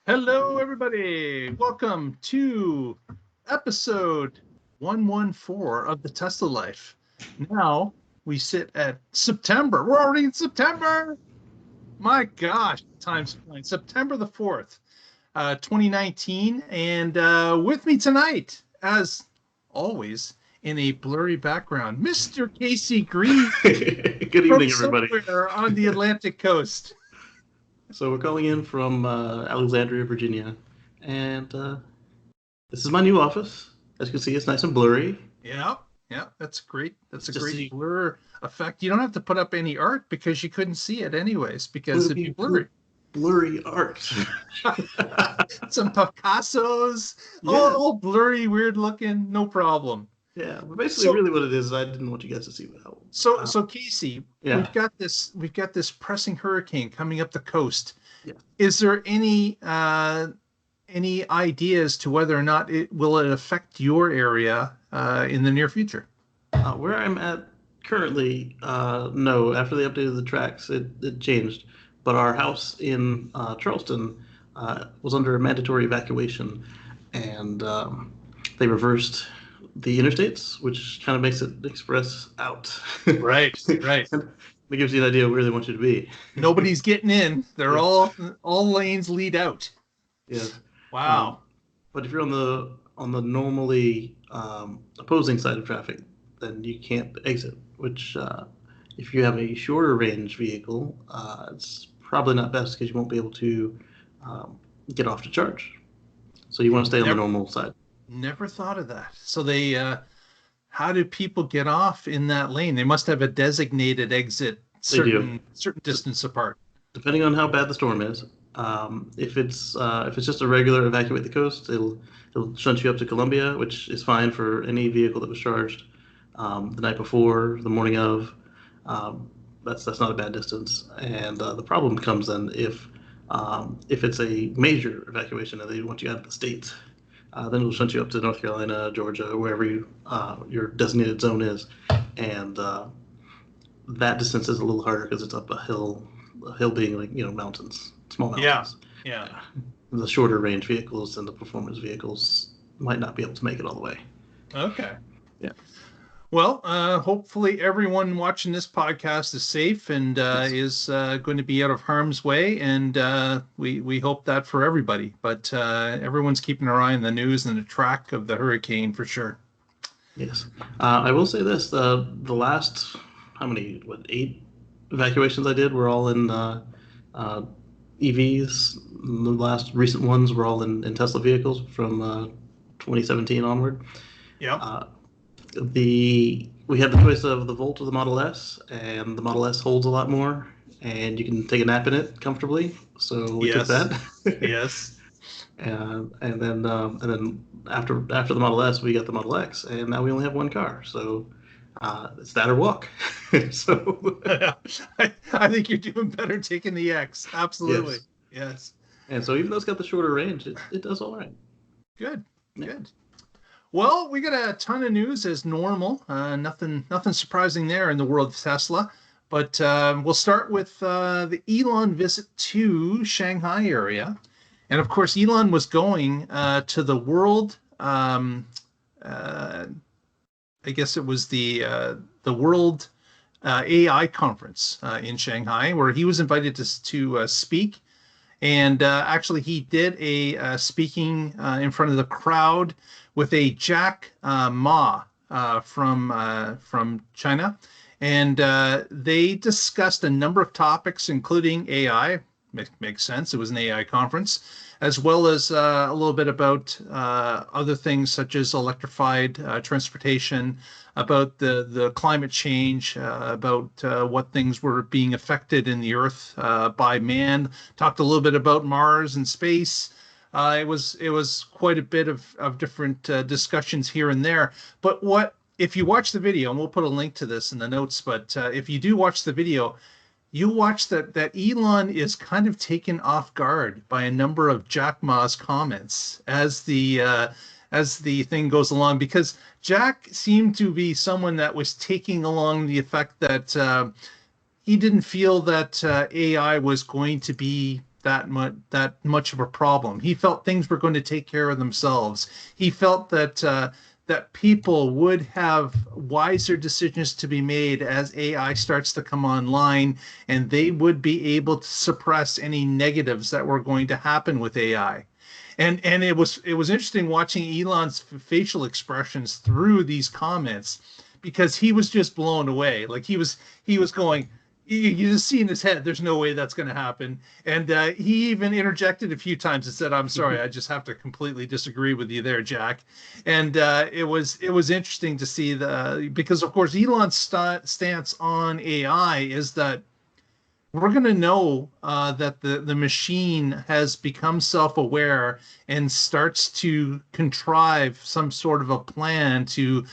Hello, everybody. Welcome to episode 114 of the Tesla Life. Now we sit at September. We're already in September. My gosh, time's flying. September the 4th, 2019. And with me tonight, as always, in a blurry background, Mr. Casey Green Good from evening, everybody. somewhere on the Atlantic coast. So we're calling in from Alexandria, Virginia, and this is my new office. As you can see, it's nice and blurry. Yeah, yeah, that's great. That's a Just great see blur effect. You don't have to put up any art because you couldn't see it anyways, because it'd be blurry, blurry. blurry art. Some Picassos, Yeah, all blurry, weird looking, no problem. yeah. But basically, So, really, what it is, I didn't want you guys to see how. so Casey, Yeah, we've got this pressing hurricane coming up the coast. yeah. Is there any ideas to whether or not it will affect your area in the near future? Where I'm at currently, no. After they updated the tracks, it changed. But our house in Charleston was under a mandatory evacuation, and they reversed the interstates, which kind of makes it express out. Right, right. It gives you an idea of where they want you to be. Nobody's getting in. They're Yes, all lanes lead out. yes. Wow. But if you're on the normally opposing side of traffic, then you can't exit. Which, if you have a shorter range vehicle, it's probably not best because you won't be able to get off to charge. So you want to stay on the Never normal side. never thought of that. So how do people get off in that lane? They must have a designated exit They do. certain distance apart. Depending on how bad the storm is. If it's just a regular evacuate the coast, it'll shunt you up to Columbia, which is fine for any vehicle that was charged the night before, the morning of. That's not a bad distance. And the problem comes then if it's a major evacuation and they want you out of the state, then it'll shunt you up to North Carolina, Georgia, wherever your designated zone is, and that distance is a little harder because it's up a hill. A hill being like mountains, small Yeah. mountains. Yeah. Yeah. The shorter range vehicles and the performance vehicles might not be able to make it all the way. Okay. Yeah. Well, hopefully everyone watching this podcast is safe and Yes. is going to be out of harm's way, and we hope that for everybody. But everyone's keeping their eye on the news and the track of the hurricane for sure. Yes. I will say this: the last how many 8 evacuations I did were all in EVs. The last recent ones were all in Tesla vehicles from 2017 onward. Yeah. We had the choice of the Volt or the Model S, and the Model S holds a lot more, and you can take a nap in it comfortably. So we took Yes. that. Yes. And then after the Model S, we got the Model X, and now we only have one car. So it's that or walk. So I think you're doing better taking the X. Absolutely. yes, Yes. and so even though it's got the shorter range, it does all right. Good. Yeah. Good. Well, we got a ton of news as normal. Nothing surprising there in the world of Tesla. But we'll start with the Elon visit to Shanghai area, and of course, Elon was going to the World. I guess it was the World AI conference in Shanghai, where he was invited to speak. And actually, he did a speaking in front of the crowd with a Jack Ma from China, and they discussed a number of topics, including AI. Makes sense. It was an AI conference, as well as a little bit about other things such as electrified transportation, about the climate change, about what things were being affected in the Earth by man. Talked a little bit about Mars and space. It was quite a bit of different discussions here and there. But if you watch the video, and we'll put a link to this in the notes, but if you do watch the video, you watch that Elon is kind of taken off guard by a number of Jack Ma's comments as the thing goes along, because Jack seemed to be someone that was taking along the effect that he didn't feel that AI was going to be much of a problem. He felt things were going to take care of themselves. He felt that that people would have wiser decisions to be made as AI starts to come online, and they would be able to suppress any negatives that were going to happen with AI. And it was interesting watching Elon's facial expressions through these comments, because he was just blown away. Like he was going, you just see in his head, there's no way that's going to happen. And he even interjected a few times and said, "I'm sorry, I just have to completely disagree with you there, Jack." And it was interesting to see because of course Elon's stance on AI is that we're going to know that the machine has become self-aware and starts to contrive some sort of a plan to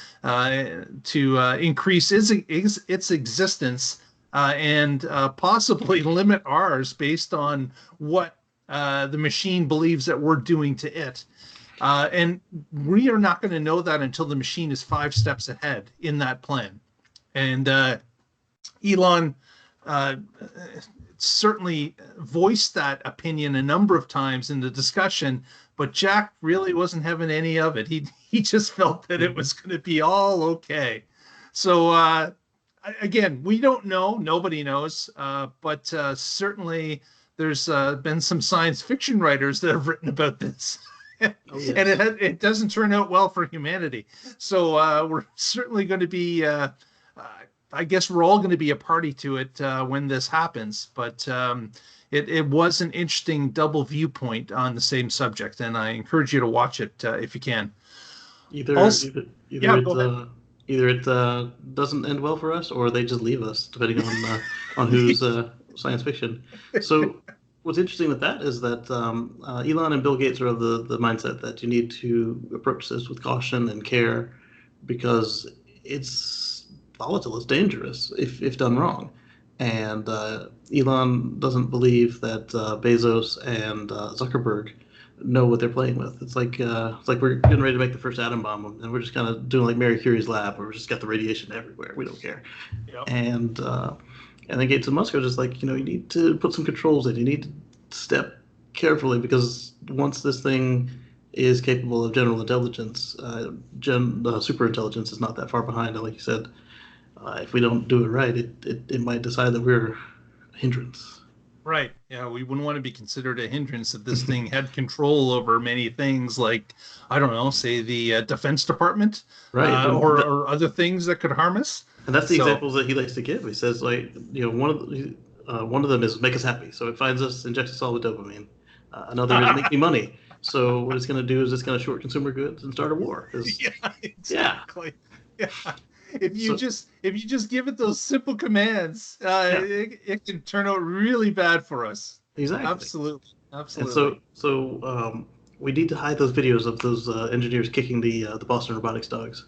increase its existence, and possibly limit ours based on what the machine believes that we're doing to it. And we are not going to know that until the machine is 5 steps ahead in that plan. And Elon uh, certainly voiced that opinion a number of times in the discussion, but Jack really wasn't having any of it. He just felt that it was going to be all okay. So again, we don't know. Nobody knows. But certainly there's been some science fiction writers that have written about this. Oh, yes. And it doesn't turn out well for humanity. So we're certainly going to be I guess we're all going to be a party to it when this happens. But it was an interesting double viewpoint on the same subject, and I encourage you to watch it if you can. Either Also, either yeah, go ahead. either it doesn't end well for us, or they just leave us, depending on who's science fiction. So what's interesting with that is that Elon and Bill Gates are of the mindset that you need to approach this with caution and care, because it's volatile, it's dangerous if done wrong. And Elon doesn't believe that Bezos and Zuckerberg know what they're playing with. It's like we're getting ready to make the first atom bomb, and we're just kind of doing like Mary Curie's lab, where we just got the radiation everywhere. We don't care. Yep. And then Gates and Musk are just like, you need to put some controls in. You need to step carefully, because once this thing is capable of general intelligence, super intelligence is not that far behind. And like you said, if we don't do it right, it might decide that we're a hindrance. Right. Yeah, we wouldn't want to be considered a hindrance if this thing had control over many things, like, I don't know, say the Defense Department, Right. or other things that could harm us. And that's the So, examples that he likes to give. He says, like, one of them is make us happy. So it finds us, injects us all with dopamine. Another is make me money. So what it's going to do is it's going to short consumer goods and start a war. yeah, Yeah. exactly. Yeah. If you So, just give it those simple commands, yeah, it can turn out really bad for us. exactly. Absolutely. And Absolutely. we need to hide those videos of those engineers kicking the Boston Robotics dogs.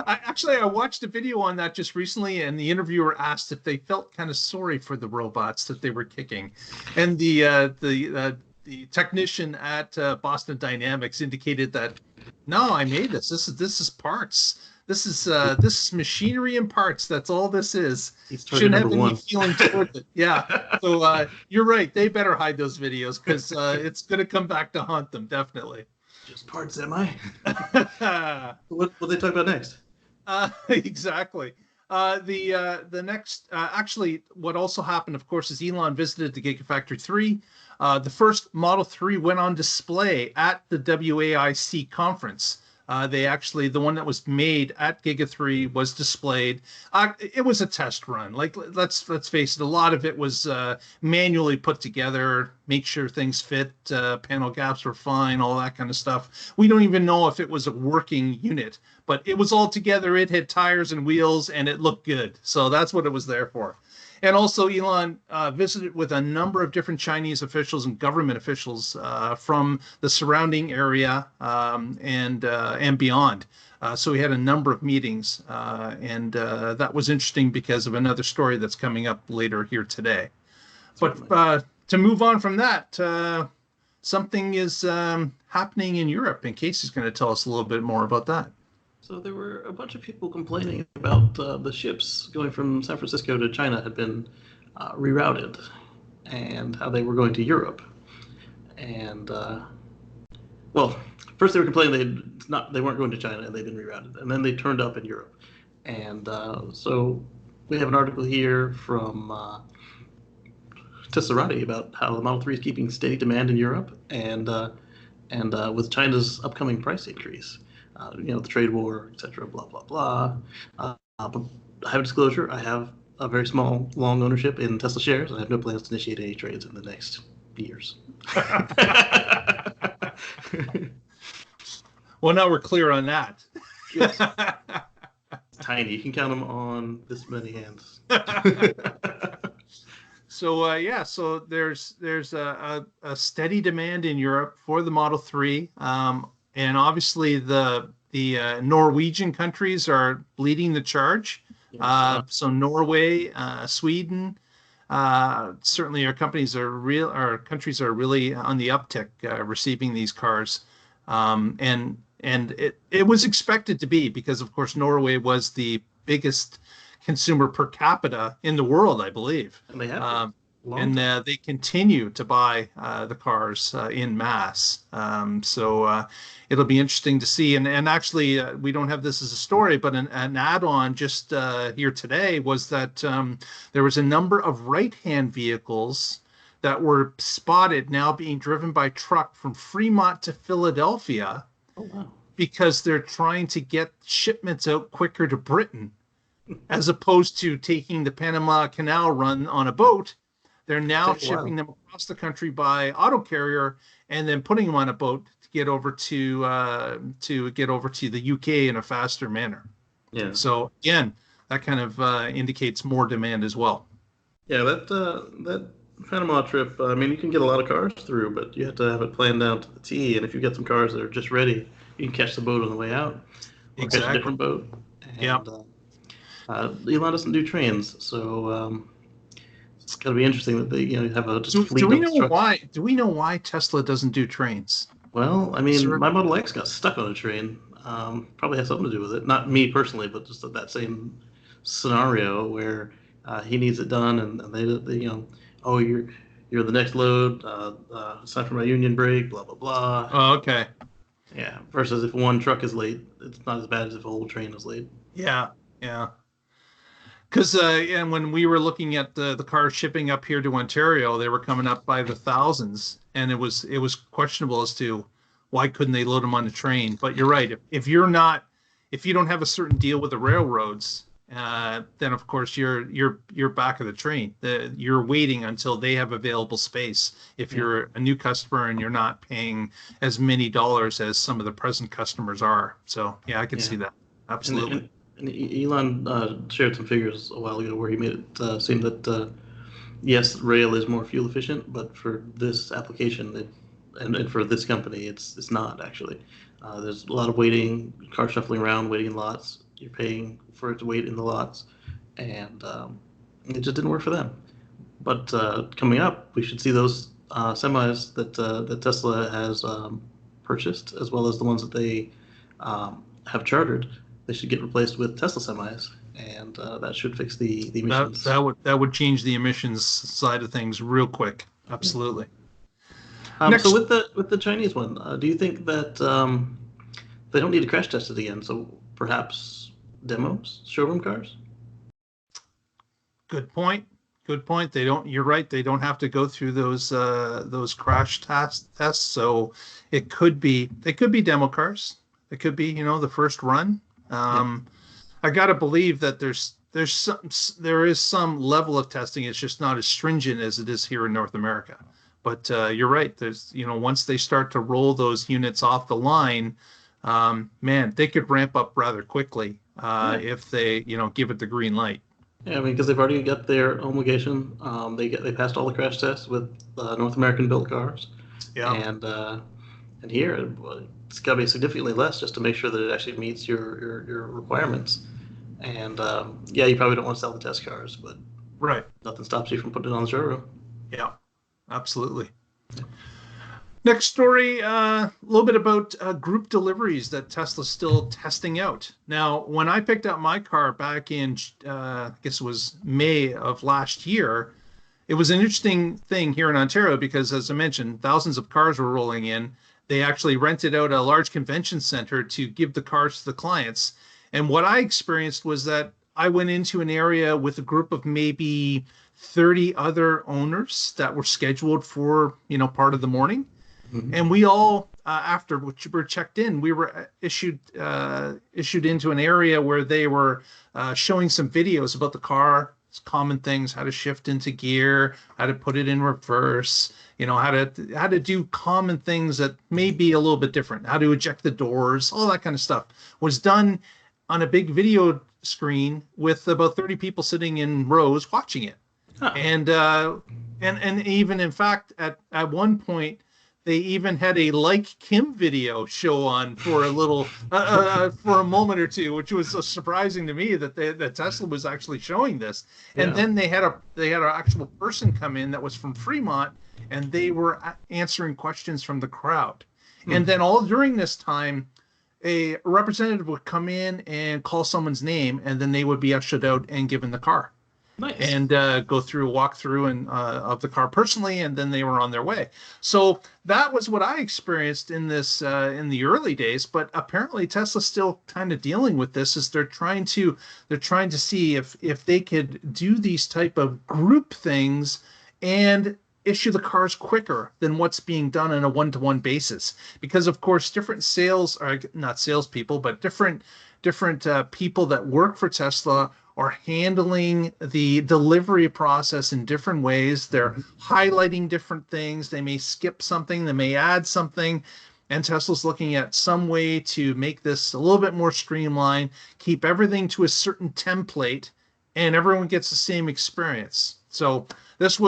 I watched a video on that just recently, and the interviewer asked if they felt kind of sorry for the robots that they were kicking, and the technician at Boston Dynamics indicated that, no, I made this. This is parts. This is machinery and parts. That's all this is. He's target Shouldn't number have any one. feeling towards it. Yeah. So you're right. They better hide those videos, because it's going to come back to haunt them, definitely. Just parts, am I? What will they talk about next? Exactly. The next, actually, what also happened, of course, is Elon visited the Gigafactory 3. The first Model 3 went on display at the WAIC conference. The one that was made at Giga 3 was displayed. It was a test run. Like, let's face it, a lot of it was manually put together, make sure things fit, panel gaps were fine, all that kind of stuff. We don't even know if it was a working unit, but it was all together. It had tires and wheels, and it looked good. So that's what it was there for. And also, Elon visited with a number of different Chinese officials and government officials from the surrounding area, and beyond. So we had a number of meetings, and that was interesting because of another story that's coming up later here today. Certainly. But to move on from that, something is happening in Europe, and Casey's going to tell us a little bit more about that. So there were a bunch of people complaining about the ships going from San Francisco to China had been rerouted, and how they were going to Europe. And well, first they were complaining they weren't going to China and they'd been rerouted, and then they turned up in Europe. And so we have an article here from Teslarati about how the Model 3 is keeping steady demand in Europe, and with China's upcoming price increase, the trade war, etc., blah blah blah. But I have a disclosure. I have a very small, long ownership in Tesla shares. I have no plans to initiate any trades in the next years. Well, now we're clear on that. Yes. It's tiny. You can count them on this many hands. So there's a steady demand in Europe for the Model 3, and obviously the Norwegian countries are leading the charge. Yes. So Norway, Sweden, certainly our countries are really on the uptick, receiving these cars, and it was expected to be, because of course Norway was the biggest consumer per capita in the world, I believe. And they have They continue to buy the cars in mass. So it'll be interesting to see. And actually, we don't have this as a story, but an add-on just here today was that there was a number of right-hand vehicles that were spotted now being driven by truck from Fremont to Philadelphia. Oh, wow. Because they're trying to get shipments out quicker to Britain, as opposed to taking the Panama Canal run on a boat. They're now shipping them across the country by auto carrier and then putting them on a boat to get over to the UK in a faster manner. Yeah. So again, that kind of indicates more demand as well. Yeah, that Panama trip. I mean, you can get a lot of cars through, but you have to have it planned down to the T. And if you get some cars that are just ready, you can catch the boat on the way out, or catch a different boat. Yeah. Elon doesn't do trains, so it's going to be interesting that they have a just fleet. Do we know why? Do we know why Tesla doesn't do trains? Well, I mean, my Model X got stuck on a train. Probably has something to do with it. Not me personally, but just that same scenario where he needs it done, and they oh, you're the next load. It's time for my union break. Blah blah blah. Oh, okay. Yeah. Versus if one truck is late, it's not as bad as if a whole train is late. Yeah. Because and when we were looking at the cars shipping up here to Ontario, they were coming up by the thousands, and it was questionable as to why couldn't they load them on the train. But you're right. If you don't have a certain deal with the railroads, then of course you're back of the train. You're waiting until they have available space. If you're a new customer and you're not paying as many dollars as some of the present customers are. So yeah, I can see that. Absolutely. And Elon shared some figures a while ago where he made it seem that yes, rail is more fuel efficient, but for this application and for this company, it's not actually. There's a lot of waiting, car shuffling around, waiting in lots. You're paying for it to wait in the lots, and it just didn't work for them. But coming up, we should see those semis that Tesla has purchased, as well as the ones that they have chartered. They should get replaced with Tesla semis, and that should fix the emissions. That would change the emissions side of things real quick. Absolutely. So with the Chinese one, do you think that they don't need to crash test it again? So perhaps demos, showroom cars? Good point. They don't. You're right. They don't have to go through those crash tests. So they could be demo cars. It could be the first run. I got to believe that there is some level of testing. It's just not as stringent as it is here in North America. But you're right. There's once they start to roll those units off the line, man, they could ramp up rather quickly if they give it the green light. Yeah, I mean, because they've already got their homologation. They passed all the crash tests with North American built cars. Yeah. And here it's got to be significantly less just to make sure that it actually meets your requirements. And you probably don't want to sell the test cars, but right, nothing stops you from putting it on the showroom. Yeah, absolutely. Next story, a little bit about group deliveries that Tesla's still testing out. Now, when I picked up my car back in, I guess it was May of last year, it was an interesting thing here in Ontario because, as I mentioned, thousands of cars were rolling in. They actually rented out a large convention center to give the cars to the clients. And what I experienced was that I went into an area with a group of maybe 30 other owners that were scheduled for, part of the morning. Mhm. And we all, after we were checked in, we were issued into an area where they were showing some videos about the car, common things, how to shift into gear, how to put it in reverse, how to do common things that may be a little bit different, how to eject the doors, all that kind of stuff was done on a big video screen with about 30 people sitting in rows watching it. Huh. And even in fact, at one point, they even had a like Kim video show on for a little for a moment or two, which was so surprising to me that Tesla was actually showing this. And Yeah. then they had an actual person come in that was from Fremont, and they were answering questions from the crowd. And Hmm. then all during this time, a representative would come in and call someone's name, and then they would be ushered out and given the car Nice. and go through a walkthrough and of the car personally, and then they were on their way. So that was what I experienced in this in the early days. But apparently, Tesla's still kind of dealing with this. Is they're trying to see if they could do these type of group things and issue the cars quicker than what's being done on a one-to-one basis, because of course different sales are not salespeople, but different people that work for Tesla are handling the delivery process in different ways. They're Mhm. highlighting different things. They may skip something, they may add something. And Tesla's looking at some way to make this a little bit more streamlined, keep everything to a certain template, and everyone gets the same experience. So this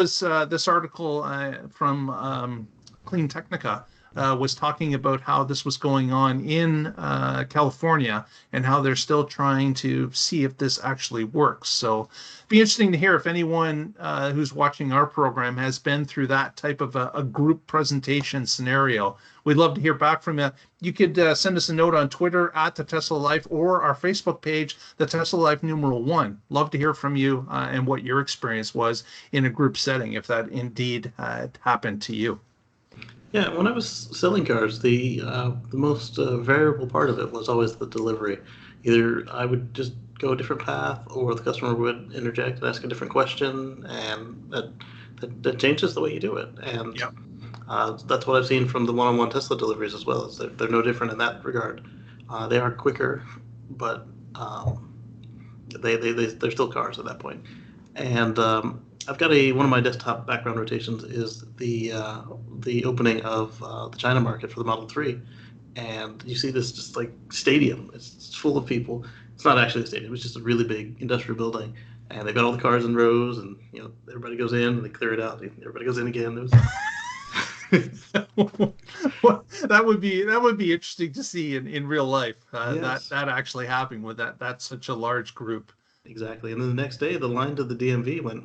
article from Clean Technica was talking about how this was going on in California and how they're still trying to see if this actually works. So it'd be interesting to hear if anyone who's watching our program has been through that type of a group presentation scenario. We'd love to hear back from you. You could send us a note on Twitter at the Tesla Life or our Facebook page, the Tesla Life numeral 1. Love to hear from you and what your experience was in a group setting, if that indeed happened to you. Yeah, when I was selling cars, the most variable part of it was always the delivery. Either I would just go a different path, or the customer would interject and ask a different question, and that changes the way you do it. And Yep. that's what I've seen from the one-on-one Tesla deliveries as well. Is they're no different in that regard. They are quicker, but they're still cars at that point. And I've got one of my desktop background rotations is the opening of the China market for the Model 3, and you see this just like stadium. It's full of people. It's not actually a stadium. It's just a really big industrial building, and they've got all the cars in rows, and everybody goes in and they clear it out. And everybody goes in again. It was Well, that would be interesting to see in real life. That yes. that actually happening with that's such a large group. Exactly. And then the next day, the line to the DMV went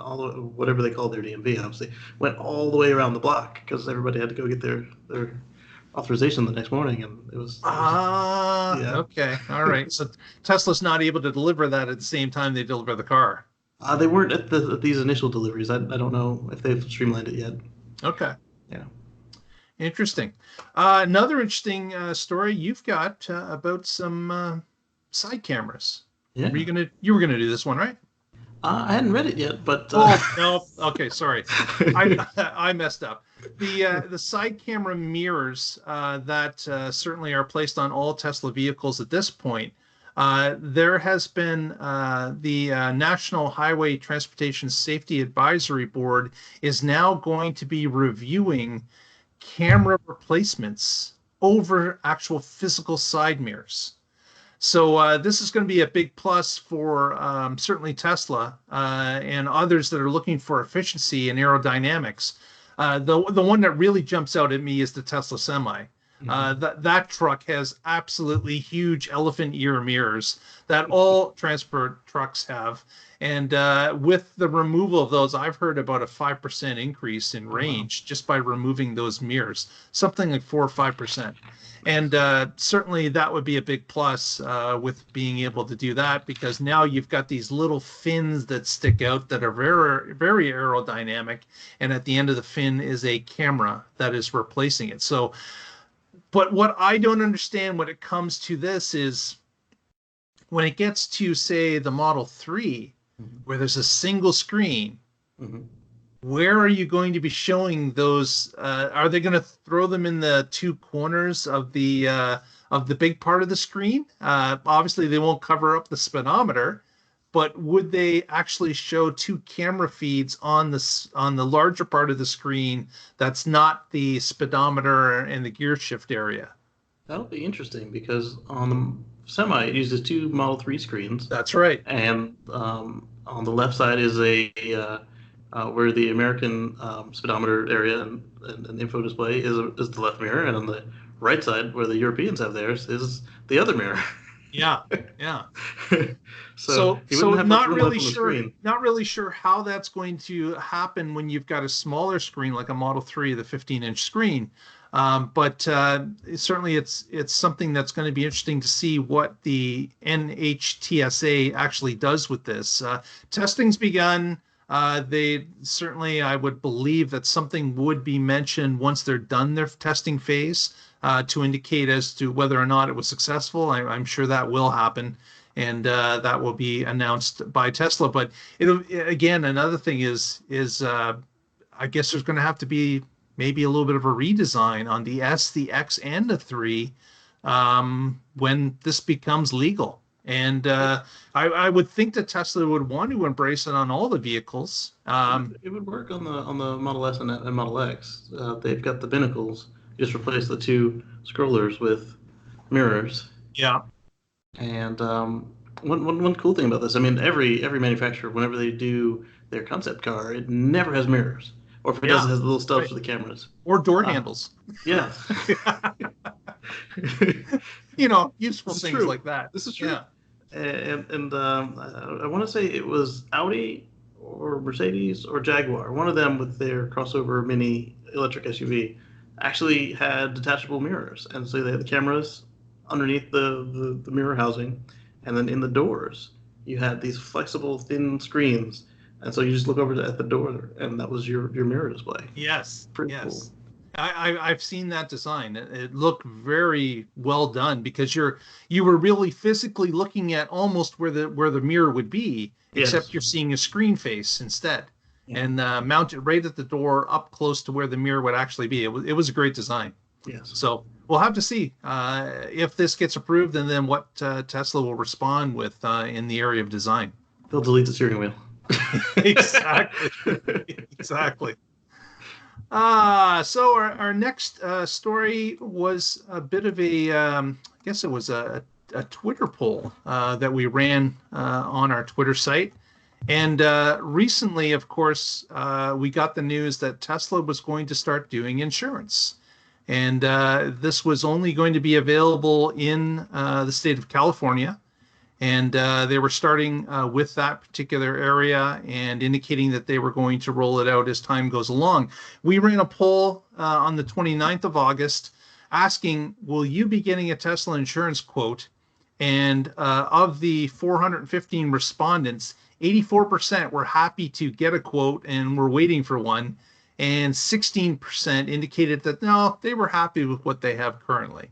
whatever they called their DMV, obviously, went all the way around the block because everybody had to go get their authorization the next morning. And yeah. Okay, all right. So Tesla's not able to deliver that at the same time they deliver the car. They weren't at these initial deliveries. I don't know if they've streamlined it yet. Okay, Yeah. interesting. Another interesting story you've got about some side cameras. Yeah. You were gonna do this one, right? I hadn't read it yet, but Oh no. Okay, sorry. I I messed up. The side camera mirrors that certainly are placed on all Tesla vehicles at this point. There has been the National Highway Transportation Safety Advisory Board is now going to be reviewing camera replacements over actual physical side mirrors. So this is going to be a big plus for certainly Tesla and others that are looking for efficiency and aerodynamics. The one that really jumps out at me is the Tesla Semi. Hmm. That truck has absolutely huge elephant ear mirrors that all transport trucks have. And with the removal of those, I've heard about a 5% increase in Oh, wow. range just by removing those mirrors, something like 4 or 5%. And certainly that would be a big plus with being able to do that, because now you've got these little fins that stick out that are very, very aerodynamic. And at the end of the fin is a camera that is replacing it. So, but what I don't understand when it comes to this is when it gets to, say, the Model 3, Hmm. where there's a single screen, Hmm. where are you going to be showing those? Are they going to throw them in the two corners of the big part of the screen? Obviously, they won't cover up the speedometer, but would they actually show two camera feeds on the larger part of the screen that's not the speedometer and the gear shift area? That'll be interesting because on the Semi, it uses two Model 3 screens, That's right. and on the left side is where the American speedometer area and info display is the left mirror, and on the right side where the Europeans have theirs is the other mirror. Yeah, yeah. So So he wouldn't have much not room really left on the sure, screen. not really sure how that's going to happen when you've got a smaller screen like a Model 3, the 15-inch screen. But certainly it's something that's going to be interesting to see what the NHTSA actually does with this. Testing's begun. They certainly, I would believe that something would be mentioned once they're done their testing phase to indicate as to whether or not it was successful. I'm sure that will happen, and that will be announced by Tesla. But it'll again, another thing is I guess there's going to have to be maybe a little bit of a redesign on the S, the X, and the 3 when this becomes legal. And I would think that Tesla would want to embrace it on all the vehicles. It would work on the Model S and Model X. They've got the binnacles. You just replace the two scrollers with mirrors. Yeah, And one cool thing about this, I mean, every manufacturer, whenever they do their concept car, it never has mirrors, or if it does, yeah, it has little stubs right. for the cameras. Or door Uh, handles. yeah, Useful this is things true. like that. This is true. Yeah. And I want to say it was Audi or Mercedes or Jaguar, one of them with their crossover mini electric SUV, actually had detachable mirrors, and so they had the cameras underneath the mirror housing, and then in the doors you had these flexible thin screens, and so you just look over at the door, and that was your mirror display. Yes, Pretty cool. yes. I've seen that design. It looked very well done because you were really physically looking at almost where the mirror would be, except Yes. you're seeing a screen face instead, Yeah. and mounted right at the door, up close to where the mirror would actually be. It was a great design. Yes. So we'll have to see if this gets approved, and then what Tesla will respond with in the area of design. They'll delete the steering wheel. Exactly, exactly. So our next story was a bit of I guess it was a Twitter poll that we ran on our Twitter site. And recently, of course, we got the news that Tesla was going to start doing insurance. And this was only going to be available in the state of California. And they were starting with that particular area and indicating that they were going to roll it out as time goes along. We ran a poll on the 29th of August asking, will you be getting a Tesla insurance quote? And of the 415 respondents, 84% were happy to get a quote and were waiting for one. And 16% indicated that no, they were happy with what they have currently.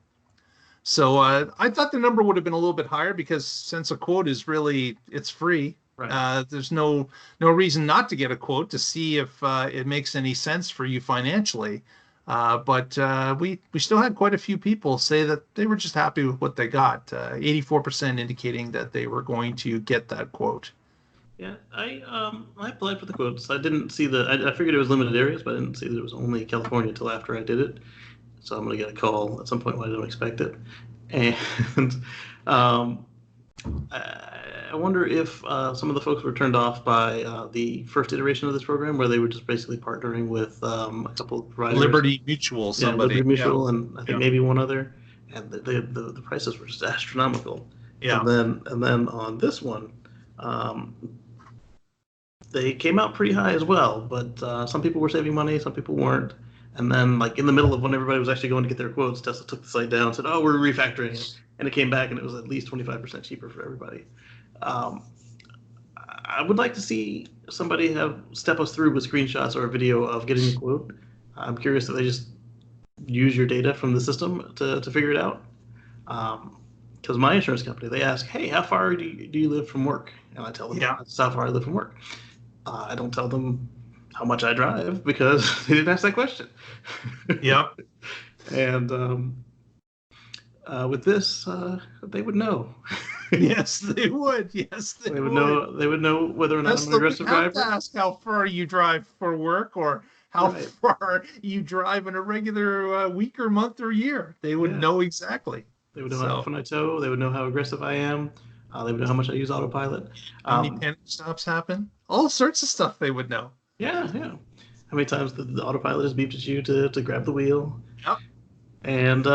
So I thought the number would have been a little bit higher because since a quote is really it's free, Right. there's no reason not to get a quote to see if it makes any sense for you financially. But we still had quite a few people say that they were just happy with what they got. 84% indicating that they were going to get that quote. Yeah, I applied for the quotes. I didn't see I figured it was limited areas, but I didn't see that it was only California until after I did it. So I'm gonna get a call at some point when I don't expect it. And um, I wonder if some of the folks were turned off by the first iteration of this program, where they were just basically partnering with a couple of providers. Liberty Mutual, Yeah, somebody. Liberty Yeah, Mutual, and I think yeah, maybe one other, and the prices were just astronomical. yeah, And then on this one, um, they came out pretty high as well, but some people were saving money, some people weren't. And then, like in the middle of when everybody was actually going to get their quotes, Tesla took the site down and said, "Oh, we're refactoring it," and it came back and it was at least 25% cheaper for everybody. Um, I would like to see somebody have step us through with screenshots or a video of getting the quote. I'm curious if they just use your data from the system to figure it out. Because my insurance company, they ask, "Hey, how far do you live from work?" And I tell them yeah, that's how far I live from work. I don't tell them how much I drive because they didn't ask that question. yeah. And with this, they would know. Yes, they would. Yes, they They would would. know. They would know whether or not I'm an Tesla would aggressive have to driver. ask how far you drive for work or how Right. far you drive in a regular week or month or year. They would Yeah. know exactly. They would know how So, often I tow. They would know how aggressive I am. They would know how much I use autopilot. how many Um, panic stops happen? All sorts of stuff they would know. yeah, yeah. How many times the autopilot has beeped at you to grab the wheel? Yep. And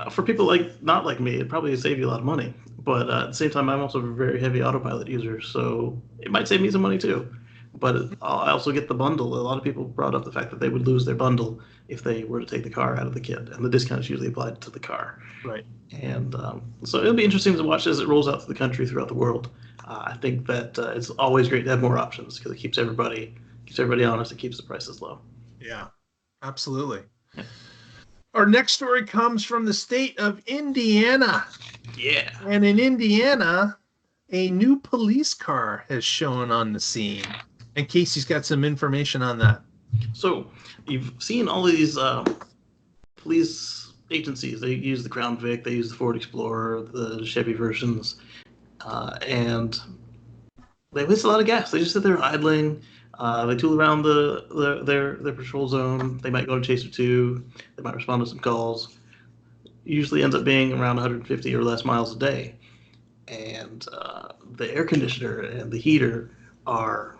for people like not like me, it probably save you a lot of money. But at the same time, I'm also a very heavy autopilot user, so it might save me some money too. But I also get the bundle. A lot of people brought up the fact that they would lose their bundle if they were to take the car out of the kit, and the discount is usually applied to the car. Right. And so it'll be interesting to watch as it rolls out to the country throughout the world. I think that it's always great to have more options because it keeps everybody honest. It keeps the prices low. Yeah, absolutely. Yeah. Our next story comes from the state of Indiana. Yeah. And in Indiana, a new police car has shown on the scene. And Casey's got some information on that. So you've seen all of these police agencies. They use the Crown Vic, they use the Ford Explorer, the Chevy versions, and they waste a lot of gas. They just sit there idling. They tool around their patrol zone. They might go to Chaser 2. They might respond to some calls. Usually ends up being around 150 or less miles a day. And the air conditioner and the heater are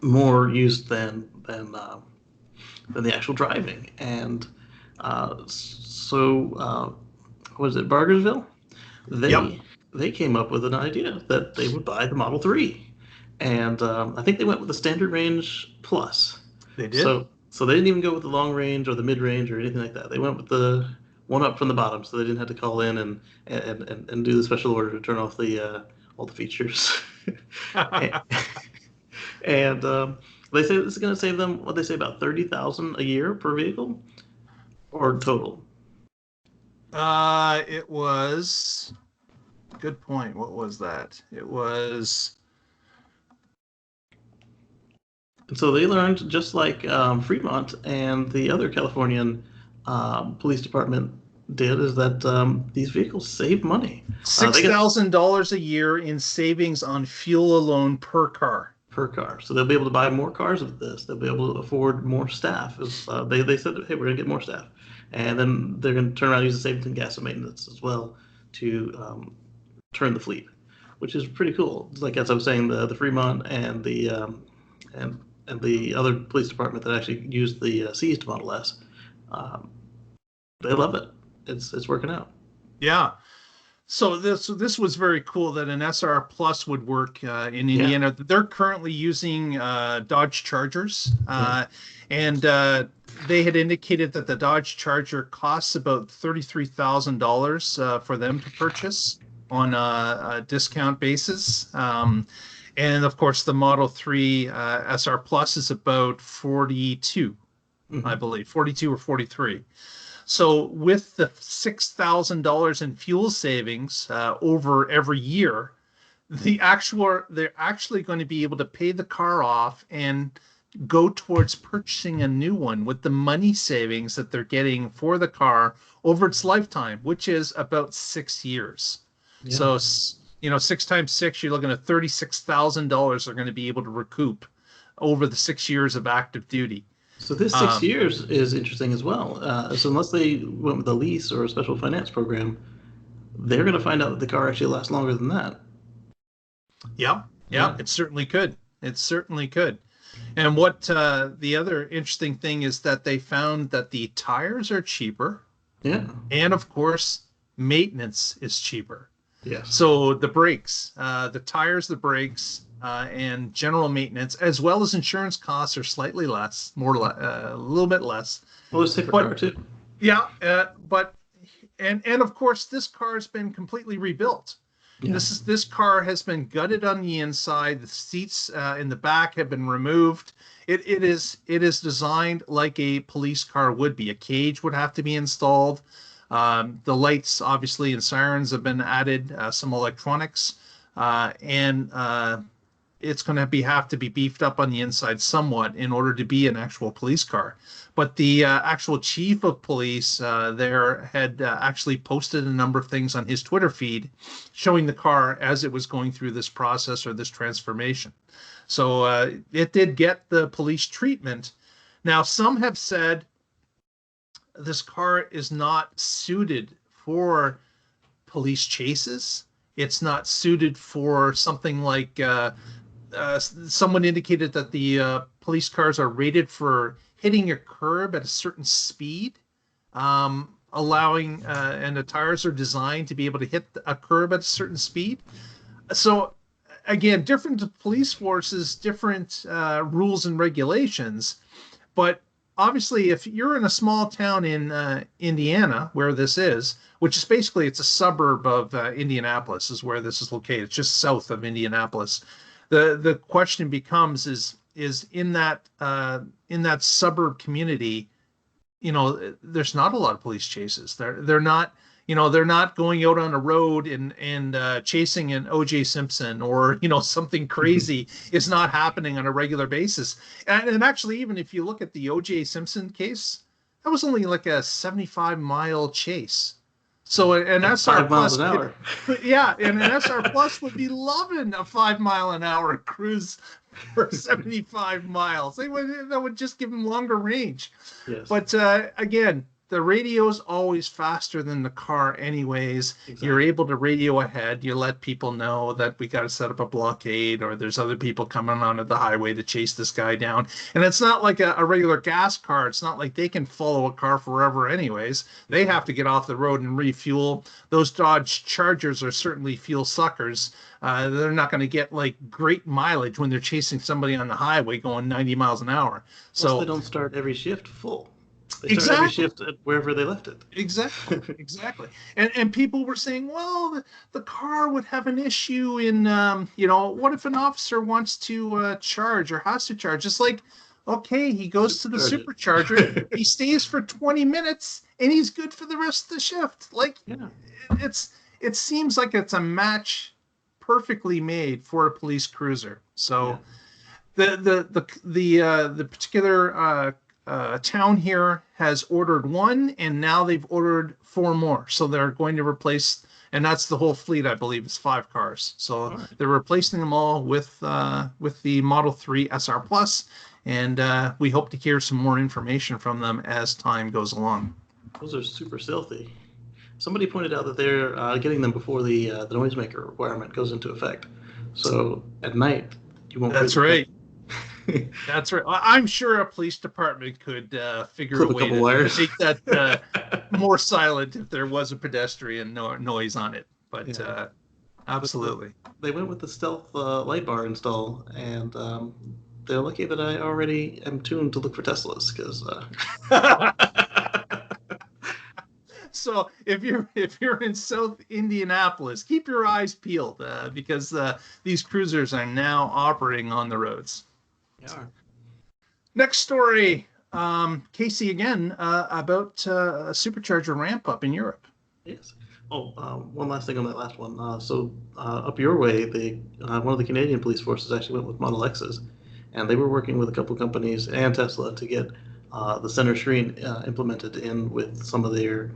more used than the actual driving. And what is it, Bargersville? Yep, They came up with an idea that they would buy the Model 3. And I think they went with the Standard Range Plus. they did. So they didn't even go with the long range or the mid range or anything like that. They went with the one up from the bottom, so they didn't have to call in and do the special order to turn off the all the features. and and they say this is going to save them what they say about 30,000 a year per vehicle or total. It was good point. What was that? It was And so they learned, just like Fremont and the other Californian police department did, is that these vehicles save money. six They get thousand dollars a year in savings on fuel alone per car. per car. So they'll be able to buy more cars with this. They'll be able to afford more staff. They said, hey, we're going to get more staff. And then they're going to turn around and use the savings in gas and maintenance as well to turn the fleet, which is pretty cool. It's like, as I was saying, the Fremont and and the other police department that actually used the seized Model S, um, they love it. It's working out. Yeah. So this was very cool that an SR Plus would work in Yeah. Indiana. They're currently using Dodge Chargers, Yeah. and they had indicated that the Dodge Charger costs about $33,000 for them to purchase on a discount basis. And of course, the Model 3 SR Plus is about 42, I Mm-hmm. believe, 42 or 43. So with the $6,000 in fuel savings over every year, they're actually going to be able to pay the car off and go towards purchasing a new one with the money savings that they're getting for the car over its lifetime, which is about 6 years. Yeah. So, six times six, you're looking at $36,000 they're going to be able to recoup over the 6 years of active duty. So this six Um, years is interesting as well. So unless they went with a lease or a special finance program, they're going to find out that the car actually lasts longer than that. Yeah, yeah, Yeah. it certainly could. It certainly could. And what the other interesting thing is that they found that the tires are cheaper, Yeah. and of course, maintenance is cheaper. Yes. So the brakes, the tires, the brakes, and general maintenance, as well as insurance costs, are slightly less, a little bit less. Well, it's a safer But car too. yeah, but and of course, this car has been completely rebuilt. Yeah. This car has been gutted on the inside. The seats in the back have been removed. It is designed like a police car would be. A cage would have to be installed. The lights, obviously, and sirens have been added. Some electronics, and it's going to have to be beefed up on the inside somewhat in order to be an actual police car. But the actual chief of police there had actually posted a number of things on his Twitter feed showing the car as it was going through this process or this transformation. So it did get the police treatment. Now, some have said this car is not suited for police chases. It's not suited for something like someone indicated that the police cars are rated for hitting a curb at a certain speed, allowing, and the tires are designed to be able to hit a curb at a certain speed. So, again, different police forces, different rules and regulations. But obviously, if you're in a small town in Indiana, where this is, which is basically it's a suburb of Indianapolis, is where this is located. It's just south of Indianapolis. The question becomes is in that suburb community, there's not a lot of police chases. They're not, they're not going out on a road and chasing an OJ Simpson, or something crazy is not happening on a regular basis. And actually, even if you look at the OJ Simpson case, that was only like a 75-mile chase. So an At SR 5 miles plus an hour. yeah, and an SR plus would be loving a 5 mile an hour cruise for 75 miles. That would just give them longer range. Yes. But again, the radio's always faster than the car anyways. Exactly. You're able to radio ahead. You let people know that we got to set up a blockade, or there's other people coming onto the highway to chase this guy down. And it's not like a regular gas car. It's not like they can follow a car forever anyways. They have to get off the road and refuel. Those Dodge Chargers are certainly fuel suckers. They're not going to get like great mileage when they're chasing somebody on the highway going 90 miles an hour. Plus, So they don't start every shift full. They start every exactly. shift at wherever they left it. Exactly, exactly. And people were saying, well, the car would have an issue in, what if an officer wants to charge or has to charge? It's like, okay, he goes to the Supercharge supercharger, it. he stays for 20 minutes, and he's good for the rest of the shift. Like, Yeah. it seems like it's a match perfectly made for a police cruiser. Yeah. So the particular town here has ordered one, and now they've ordered four more. So they're going to replace, and that's the whole fleet, I believe, it's 5 cars. So All right. they're replacing them all with the Model 3 SR Plus, and we hope to hear some more information from them as time goes along. Those are super stealthy. Somebody pointed out that they're getting them before the noisemaker requirement goes into effect. So at night, you won't. That's right. That's right. I'm sure a police department could figure Clip a a way couple to wires. make that more silent if there was a pedestrian noise on it. But Yeah. absolutely. They went with the stealth light bar install, and they're lucky that I already am tuned to look for Teslas because. So if you're in South Indianapolis, keep your eyes peeled because these cruisers are now operating on the roads. Yeah. Next story, Casey again about a supercharger ramp up in Europe. Yes. Oh, one last thing on that last one. So up your way, one of the Canadian police forces actually went with Model X's, and they were working with a couple companies and Tesla to get the center screen implemented in with some of their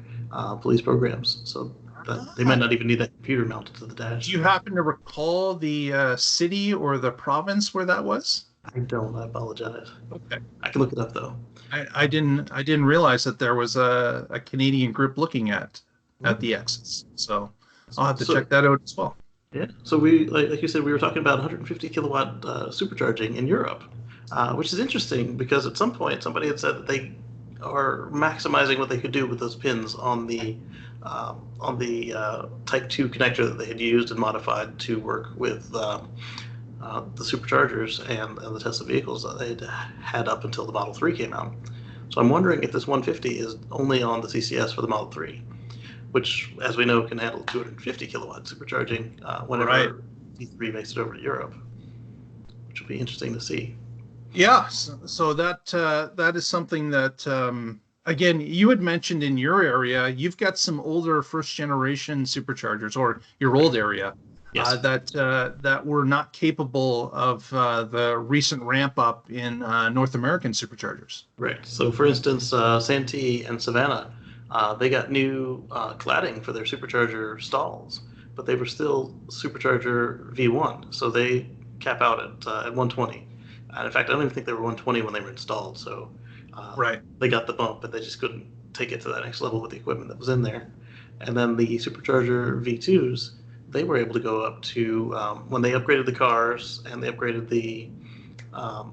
police programs. So that they might not even need that computer mounted to the dash. Do you happen to recall the city or the province where that was? I don't. I apologize. Okay. I can look it up though. I didn't realize that there was a Canadian group looking at the X's. So I'll have to So check that out as well. yeah, so we like you said, we were talking about 150 kilowatt supercharging in Europe, which is interesting because at some point somebody had said that they are maximizing what they could do with those pins on the Type 2 connector that they had used and modified to work with the superchargers and the Tesla vehicles that they had up until the Model 3 came out. So I'm wondering if this 150 is only on the CCS for the Model 3, which, as we know, can handle 250 kilowatt supercharging Right. whenever V3 makes it over to Europe, which will be interesting to see. Yeah. So that that is something that again, you had mentioned in your area, you've got some older first generation superchargers, or your old area, Yes. that were not capable of the recent ramp up in North American superchargers. Right. So, for instance, Santee and Savannah, they got new cladding for their supercharger stalls, but they were still supercharger V1, so they cap out at 120. And in fact, I don't even think they were 120 when they were installed. So Right. they got the bump, but they just couldn't take it to that next level with the equipment that was in there. And then the supercharger V2s, they were able to go up to when they upgraded the cars and they upgraded the um,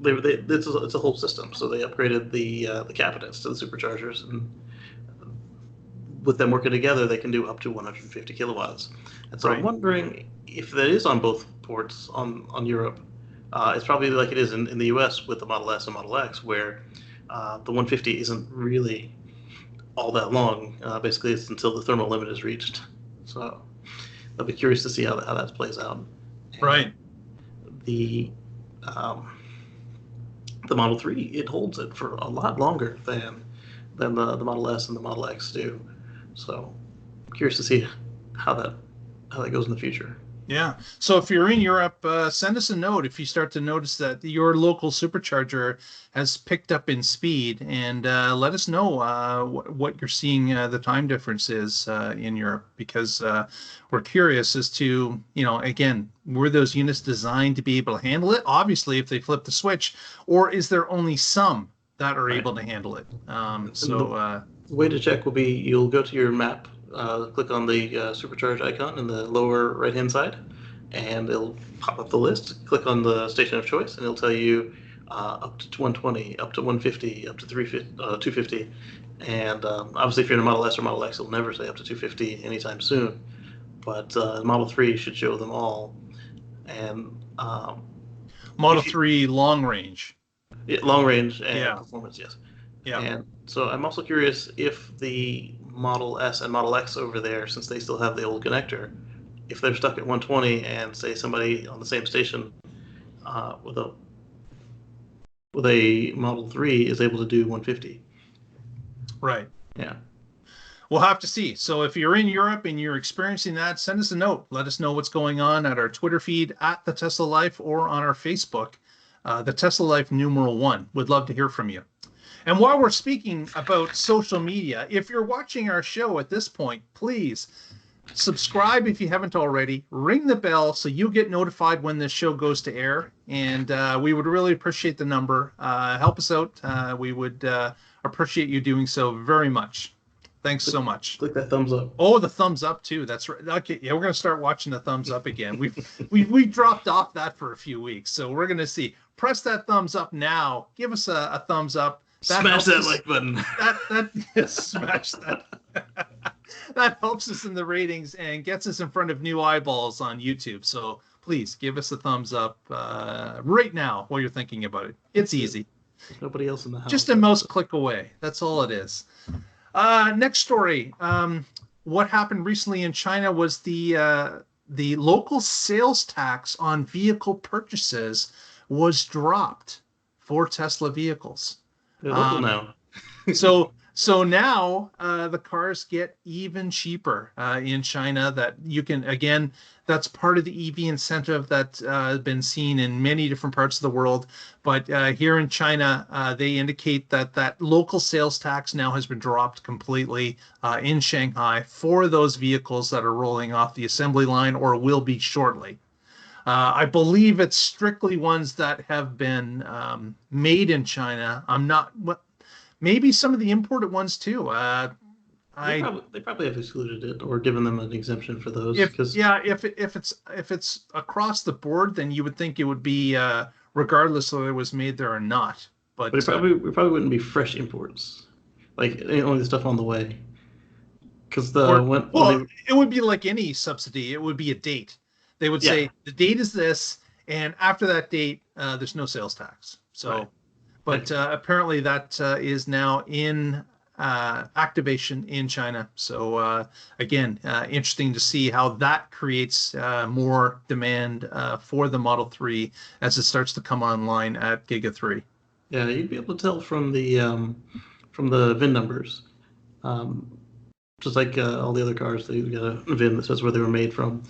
it's a whole system. So they upgraded the cabinets to the superchargers, and with them working together, they can do up to 150 kilowatts. And so I'm Right. wondering if that is on both ports on Europe. It's probably like it is in the U.S. with the Model S and Model X, where the 150 isn't really all that long. Basically, it's until the thermal limit is reached. So I'll be curious to see how that plays out. And Right. the um, the Model 3, it holds it for a lot longer than the Model S and the Model X do. So I'm curious to see how that goes in the future. Yeah. So if you're in Europe, send us a note if you start to notice that your local supercharger has picked up in speed, and let us know what you're seeing the time difference is in Europe, because we're curious as to, again, were those units designed to be able to handle it? Obviously, if they flip the switch, or is there only some that are Right. able to handle it? And the way to check will be you'll go to your map, click on the supercharge icon in the lower right hand side, and it'll pop up the list. Click on the station of choice, and it'll tell you up to 120, up to 150, up to 350, 250. And obviously, if you're in a Model S or Model X, it'll never say up to 250 anytime soon. But Model 3 should show them all. And Model if you 3 long range. yeah, long range and Yeah. performance, yes. Yeah. And so I'm also curious if the Model S and Model X over there, since they still have the old connector, if they're stuck at 120 and say somebody on the same station uh, with a with a Model 3 is able to do 150. Right. Yeah. We'll have to see. So if you're in Europe and you're experiencing that, send us a note. Let us know what's going on at our Twitter feed at the Tesla Life, or on our Facebook, the Tesla Life numeral 1. Would love to hear from you. And while we're speaking about social media, if you're watching our show at this point, please subscribe if you haven't already. Ring the bell so you get notified when this show goes to air. And we would really appreciate the number. Help us out. We would appreciate you doing so very much. Thanks Click, so much. click that thumbs up. Oh, the thumbs up too. That's right. Okay, yeah, we're gonna start watching the thumbs up again. We dropped off that for a few weeks, so we're gonna see. Press that thumbs up now. Give us a thumbs up. That Smash helps that us. like button. That yes, smash that. That helps us in the ratings and gets us in front of new eyeballs on YouTube. So please give us a thumbs up right now while you're thinking about it. It's easy. There's nobody else in the Just house. a mouse click away. That's all it is. Next story. What happened recently in China was the local sales tax on vehicle purchases was dropped for Tesla vehicles. They're local Um, now. so now the cars get even cheaper in China. That you can, again, that's part of the EV incentive that's been seen in many different parts of the world. But here in China, they indicate that local sales tax now has been dropped completely in Shanghai for those vehicles that are rolling off the assembly line or will be shortly. I believe it's strictly ones that have been made in China. I'm not, maybe some of the imported ones too. I They probably have excluded it or given them an exemption for those if because yeah if it's across the board, then you would think it would be regardless whether it was made there or not. but But it probably wouldn't be fresh imports, like only the stuff on the way. Because the or when well, they it would be like any subsidy. It would be a date. They would yeah say the date is this, and after that date, there's no sales tax. right So, but apparently that is now in activation in China. So again, interesting to see how that creates more demand for the Model 3 as it starts to come online at Giga 3. yeah you'd be able to tell from the VIN numbers. Um, just like all the other cars, they got a VIN that says where they were made from.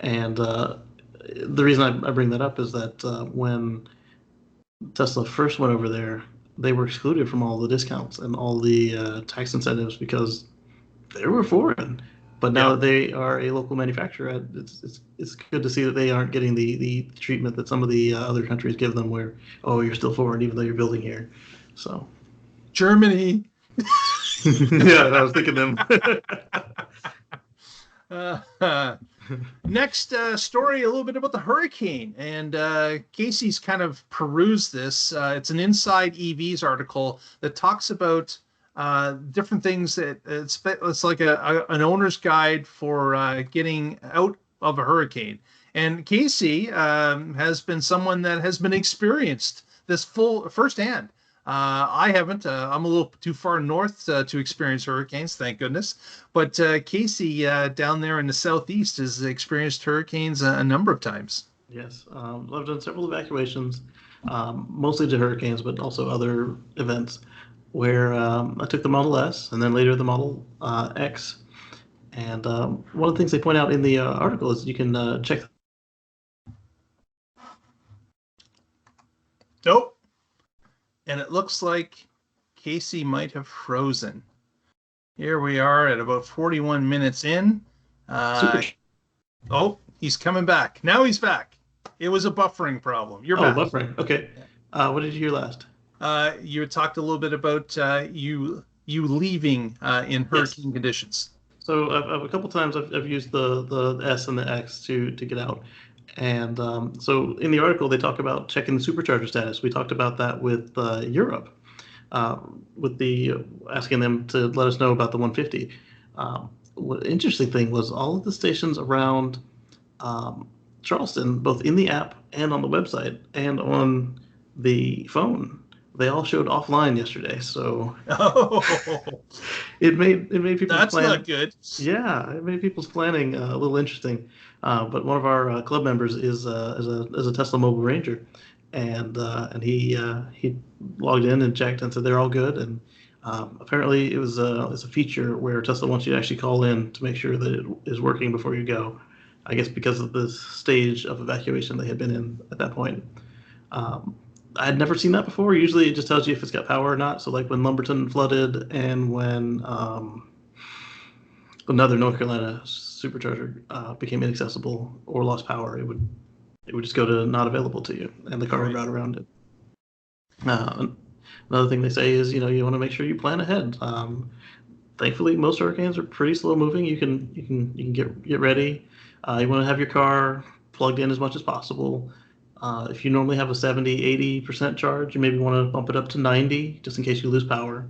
And the reason I bring that up is that when Tesla first went over there, they were excluded from all the discounts and all the tax incentives because they were foreign. But now Yeah. that they are a local manufacturer, it's good to see that they aren't getting the treatment that some of the other countries give them, where oh you're still foreign even though you're building here. So Germany. yeah, I was thinking them. uh, Next story, a little bit about the hurricane. And Casey's kind of perused this. It's an Inside EVs article that talks about different things that it's like an owner's guide for getting out of a hurricane. And Casey has been someone that has been experienced this full firsthand. I haven't. I'm a little too far north to experience hurricanes, thank goodness. But Casey down there in the southeast has experienced hurricanes a number of times. Yes, I've done several evacuations, mostly to hurricanes, but also other events where I took the Model S and then later the Model X. And one of the things they point out in the article is you can check. Nope. And it looks like Casey might have frozen. Here we are at about 41 minutes in. Super. Oh, he's coming back. Now he's back. It was a buffering problem. You're Oh, back. buffering. Okay. What did you hear last? You talked a little bit about you leaving in Yes. hurricane conditions. So a couple times I've used the S and the X to get out. And so in the article, they talk about checking the supercharger status. We talked about that with Europe, with the asking them to let us know about the 150. What interesting thing was all of the stations around Charleston, both in the app and on the website and on the phone, they all showed offline yesterday. So Oh, it made people's that's plan. not good. Yeah, it made people's planning a little interesting. But one of our club members is a Tesla Mobile Ranger, and he logged in and checked and said they're all good. And apparently, it's a feature where Tesla wants you to actually call in to make sure that it is working before you go. I guess because of the stage of evacuation they had been in at that point. I had never seen that before. Usually, it just tells you if it's got power or not. So, like when Lumberton flooded and when another North Carolina supercharger became inaccessible or lost power, it would just go to not available to you, and the car would route around it. Another thing they say is you want to make sure you plan ahead. Thankfully, most hurricanes are pretty slow moving. You can get ready. You want to have your car plugged in as much as possible. If you normally have a 70-80% charge, you maybe want to bump it up to 90 just in case you lose power.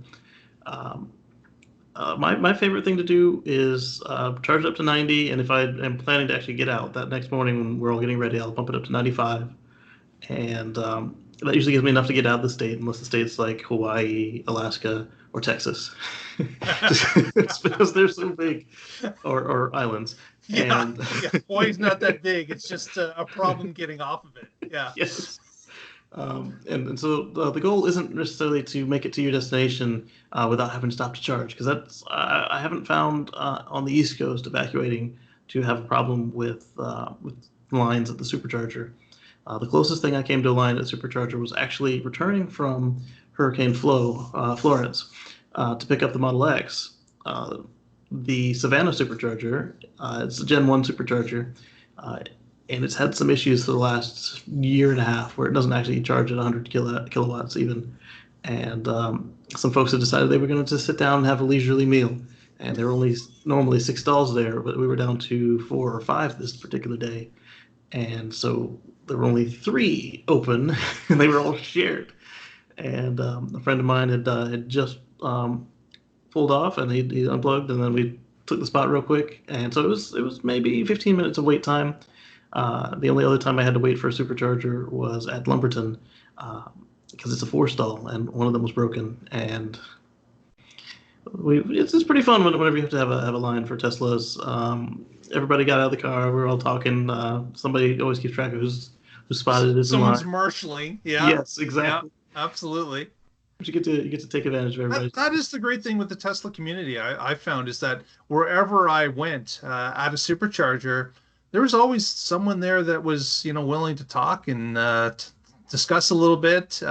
My favorite thing to do is charge it up to 90, and if I am planning to actually get out that next morning when we're all getting ready, I'll bump it up to 95. And that usually gives me enough to get out of the state, unless the state's like Hawaii, Alaska, or Texas. Just because they're so big, or islands. Yeah, And Hawaii's not that big. It's just a problem getting off of it. Yeah. yes. And so the goal isn't necessarily to make it to your destination without having to stop to charge, because that's I haven't found on the East Coast evacuating to have a problem with lines at the supercharger. The closest thing I came to a line at the supercharger was actually returning from Hurricane Florence, to pick up the Model X. The Savannah supercharger, it's a Gen 1 supercharger, and it's had some issues for the last year and a half where it doesn't actually charge at 100 kilowatts even. And some folks have decided they were going to just sit down and have a leisurely meal. and there were only normally 6 stalls there, but we were down to 4 or 5 this particular day, and so there were only 3 open, and they were all shared. And a friend of mine had just pulled off, and he unplugged, and then we took the spot real quick, and so it was maybe 15 minutes of wait time. The only other time I had to wait for a supercharger was at Lumberton, because it's a 4 stall, and one of them was broken, and it's pretty fun whenever you have to have a line for Teslas. Everybody got out of the car. We were all talking. Somebody always keeps track of whose spot it is in Someone's line. marshaling. Yeah. Yes, exactly. Yeah, absolutely. But you get to take advantage of everybody. That is the great thing with the Tesla community. I found is that wherever I went at a supercharger, there was always someone there that was willing to talk and discuss a little bit.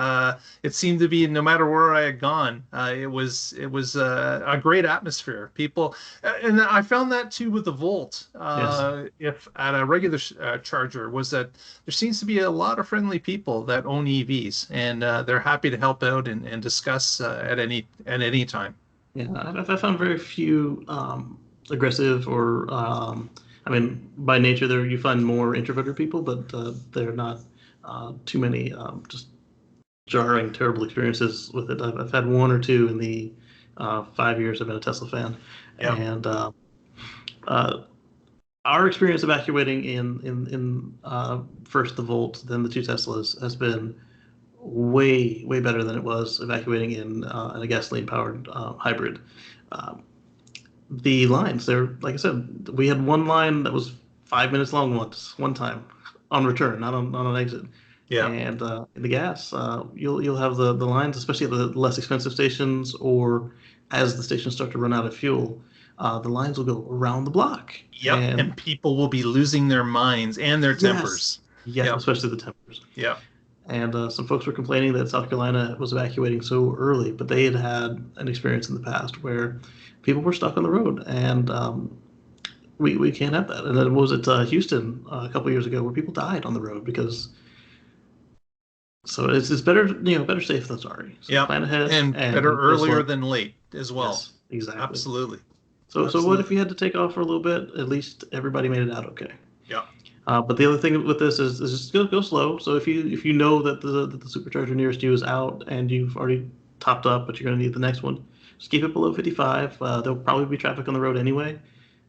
It seemed to be no matter where I had gone, it was a great atmosphere. People, and I found that too with the Volt. Yes. If at a regular charger, was that there seems to be a lot of friendly people that own EVs, and they're happy to help out and discuss at any time. Yeah, I found very few aggressive or, I mean, by nature, there you find more introverted people, but they're not too many just jarring, terrible experiences with it. I've had 1 or 2 in the 5 years I've been a Tesla fan, Yeah. and our experience evacuating in first the Volt, then the 2 Teslas has been way better than it was evacuating in a gasoline powered hybrid. The lines, they're like I said, we had one line that was 5 minutes long one time on return, not on an exit. Yeah. And in the gas, you'll have the lines, especially at the less expensive stations, or as the stations start to run out of fuel, the lines will go around the block. Yep. And people will be losing their minds and their tempers. Yes, Yep. especially the tempers. Yeah. And some folks were complaining that South Carolina was evacuating so early, but they had had an experience in the past where people were stuck on the road, and we can't have that. And then was it Houston a couple years ago where people died on the road because. So it's better, better safe than sorry. So Yeah, plan ahead and better earlier than late as well. Yes, exactly. Absolutely. So Absolutely. What if you had to take off for a little bit? At least everybody made it out okay. Yeah. But the other thing with this is just go slow. So if you know that the supercharger nearest you is out and you've already topped up, but you're going to need the next one, just keep it below 55. There'll probably be traffic on the road anyway,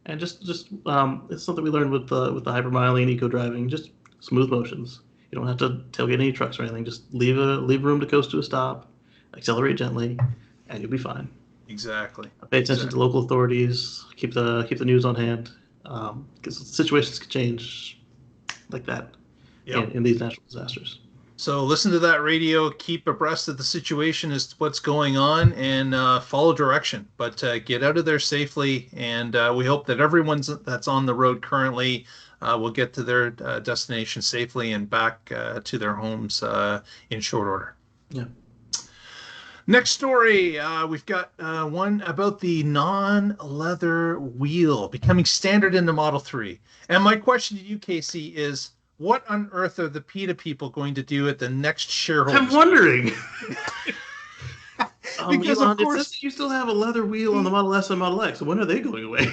and just it's something we learned with the hypermiling and eco driving. Just smooth motions. You don't have to tailgate any trucks or anything. Just leave room to coast to a stop, accelerate gently, and you'll be fine. Exactly. Pay attention to local authorities. Keep the news on hand, because situations can change like that in these natural disasters. So listen to that radio, keep abreast of the situation as to what's going on, and follow direction. But get out of there safely, and we hope that everyone that's on the road currently will get to their destination safely and back to their homes in short order. Yeah. Next story, we've got one about the non-leather wheel becoming standard in the Model 3. And my question to you, Casey, is what on earth are the PETA people going to do at the next shareholders? I'm wondering. Because Elon, of course, it says you still have a leather wheel on the Model S and Model X. So when are they going away?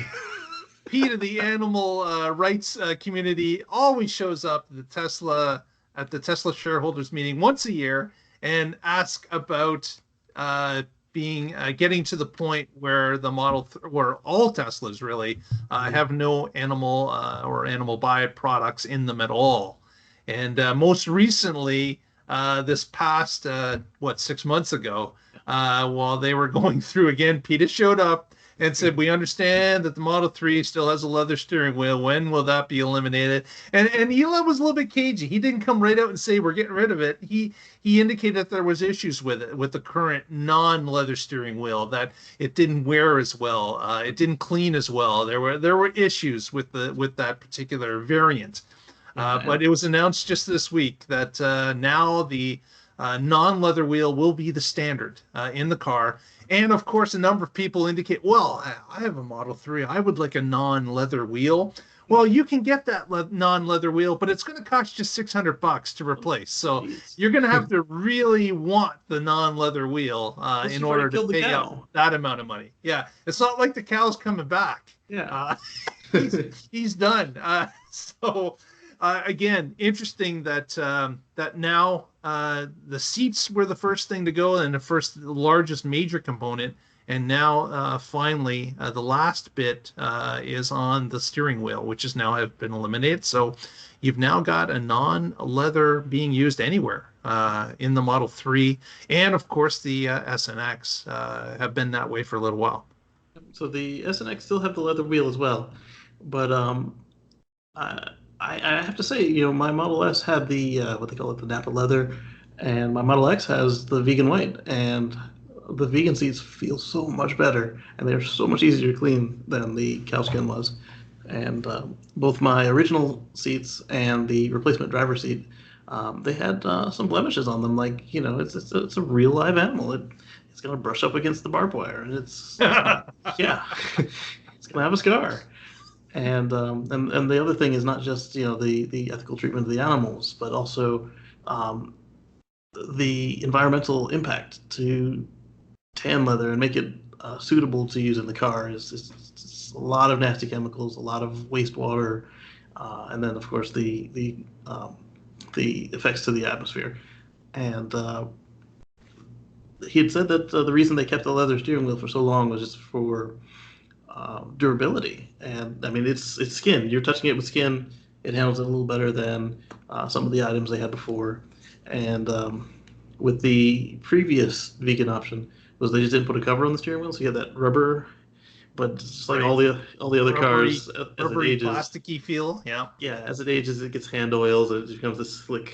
PETA, the animal rights community, always shows up at the Tesla shareholders meeting once a year and ask about getting to the point where where all Teslas really have no animal or animal byproducts in them at all. And most recently, this past 6 months ago, while they were going through again, PETA showed up and said, "We understand that the Model 3 still has a leather steering wheel. When will that be eliminated?" And Elon was a little bit cagey. He didn't come right out and say, "We're getting rid of it." He indicated that there was issues with it, with the current non-leather steering wheel, that it didn't wear as well, it didn't clean as well. There were issues with that particular variant. But it was announced just this week that now the non-leather wheel will be the standard in the car. And of course, a number of people indicate, well, I have a Model 3. I would like a non-leather wheel. Well, you can get that non-leather wheel, but it's going to cost you $600 to Oh, replace. So jeez. you're going to have to really want the non-leather wheel Plus, in you've already order to killed the pay out cow. that amount of money. Yeah, it's not like the cow's coming back. Yeah. Uh, he's he's done. So again, interesting that that now the seats were the first thing to go and the first largest major component, and now finally the last bit is on the steering wheel, which is now have been eliminated. So you've now got a non-leather being used anywhere in the Model 3, and of course the S and X have been that way for a little while. So the SNX still have the leather wheel as well, but I, I have to say, my Model S had the what they call it, the Napa leather, and my Model X has the vegan white, and the vegan seats feel so much better, and they're so much easier to clean than the cowskin was. And both my original seats and the replacement driver seat, they had some blemishes on them. Like, it's a real live animal. It's gonna brush up against the barbed wire, and yeah, it's gonna have a scar. And the other thing is not just the ethical treatment of the animals, but also um, the environmental impact to tan leather and make it suitable to use in the car is a lot of nasty chemicals, a lot of wastewater, and then of course the effects to the atmosphere. And he had said that the reason they kept the leather steering wheel for so long was just for durability. And I mean, it's skin. You're touching it with skin. It handles it a little better than some of the items they had before. And with the previous vegan option, was they just didn't put a cover on the steering wheel, so you had that rubber. But just like Right. all the other Rubbery, cars, as it rubbery, ages, plasticky feel. Yeah. yeah, as it ages, it gets hand oils, and it becomes this slick,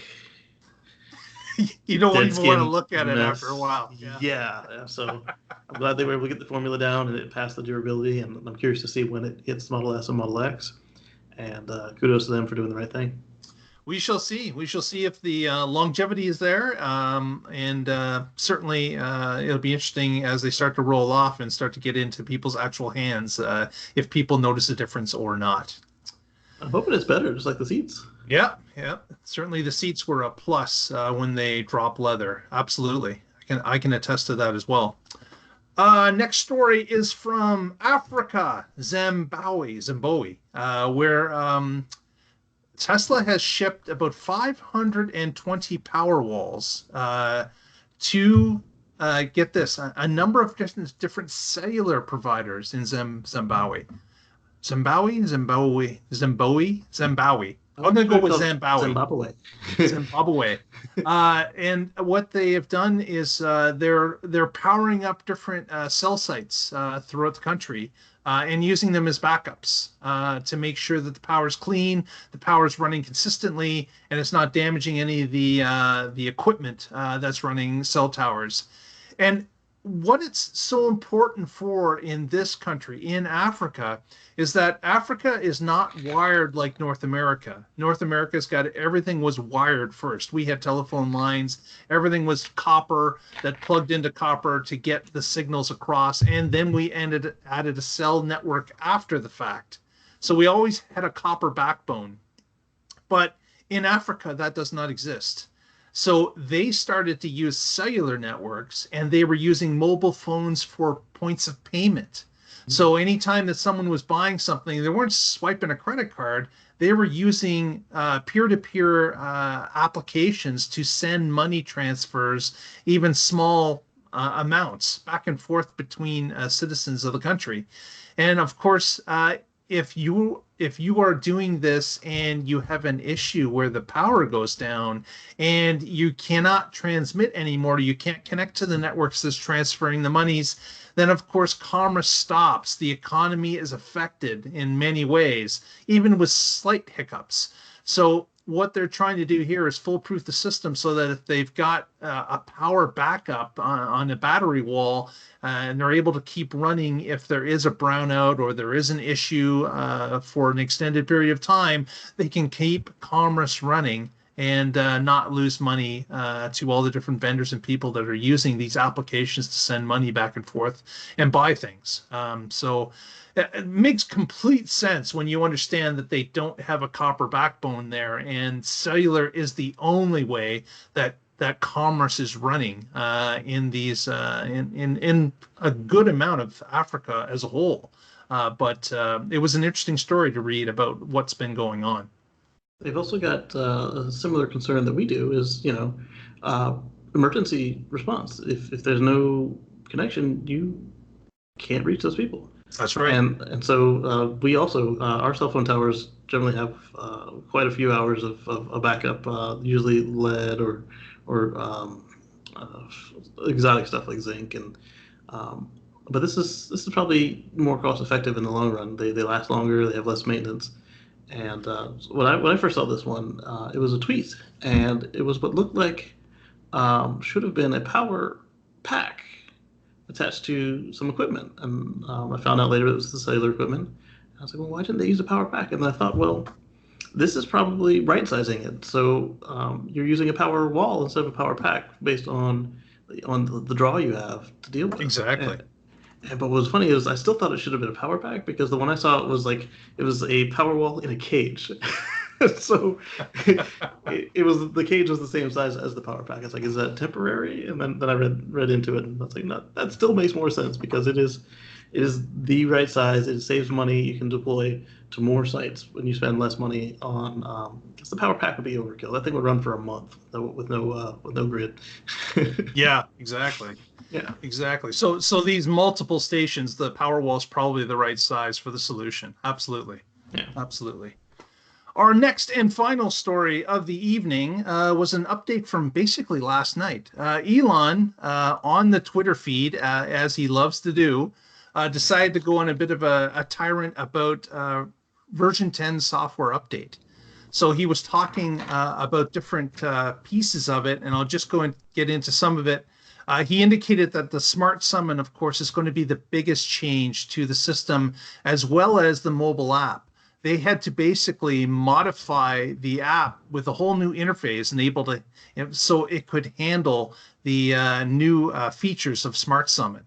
You don't dead even want to skin look at it after a mess. while. Yeah. Yeah, so I'm glad they were able to get the formula down and it passed the durability. And I'm curious to see when it hits Model S and Model X. And kudos to them for doing the right thing. We shall see. We shall see if the longevity is there. And certainly it'll be interesting as they start to roll off and start to get into people's actual hands if people notice a difference or not. I'm hoping it's better, just like the seats. Yeah, yeah. Certainly the seats were a plus when they drop leather. Absolutely. I can attest to that as well. Next story is from Africa, Zimbabwe, where Tesla has shipped about 520 Powerwalls to get this a number of different cellular providers in Zimbabwe. Zimbabwe. I I'm like going to to go hear it with called Zimbabwe. Zimbabwe. Zimbabwe. And what they have done is they're powering up different cell sites throughout the country and using them as backups to make sure that the power is clean, the power is running consistently, and it's not damaging any of the equipment that's running cell towers. And what it's so important for in this country, in Africa, is that Africa is not wired like North America. North America's got everything was wired first. We had telephone lines, everything was copper that plugged into copper to get the signals across, and then we added a cell network after the fact. So we always had a copper backbone. But in Africa, that does not exist. So they started to use cellular networks and they were using mobile phones for points of payment. So anytime that someone was buying something, they weren't swiping a credit card. They were using peer-to-peer applications to send money transfers, even small amounts, back and forth between citizens of the country. And of course, if you are doing this and you have an issue where the power goes down and you cannot transmit anymore, you can't connect to the networks that's transferring the monies, then of course commerce stops. The economy is affected in many ways, even with slight hiccups. So what they're trying to do here is foolproof the system so that if they've got a power backup on a battery wall and they're able to keep running if there is a brownout or there is an issue for an extended period of time, they can keep commerce running and not lose money to all the different vendors and people that are using these applications to send money back and forth and buy things. So it makes complete sense when you understand that they don't have a copper backbone there, and cellular is the only way that commerce is running in these in a good amount of Africa as a whole. But it was an interesting story to read about what's been going on. They've also got a similar concern that we do is, emergency response. If there's no connection, you can't reach those people. That's right. And so we also our cell phone towers generally have quite a few hours of a backup, usually lead or uh, exotic stuff like zinc and but this is probably more cost effective in the long run. They last longer. They have less maintenance. And when I first saw this one, it was a tweet, and it was what looked like should have been a power pack attached to some equipment. And I found out later it was the cellular equipment. I was like, well, why didn't they use a power pack? And I thought, well, this is probably right sizing it. So you're using a power wall instead of a power pack based on the draw you have to deal with. Exactly. But what was funny is I still thought it should have been a power pack because the one I saw was like it was a power wall in a cage. So it was the cage was the same size as the power pack. It's like, is that temporary? And then I read into it and I was like, no, that still makes more sense because it is the right size. It saves money. You can deploy to more sites when you spend less money on. Because the power pack would be overkill. That thing would run for a month with no grid. Yeah, exactly. Yeah. Exactly. So these multiple stations, the Powerwall is probably the right size for the solution. Absolutely. Yeah. Absolutely. Our next and final story of the evening was an update from basically last night. Elon, on the Twitter feed, as he loves to do, decided to go on a bit of a tyrant about version 10 software update. So he was talking about different pieces of it, and I'll just go and get into some of it. He indicated that the Smart Summon, of course, is going to be the biggest change to the system, as well as the mobile app. They had to basically modify the app with a whole new interface and able to, so it could handle the new features of Smart Summon.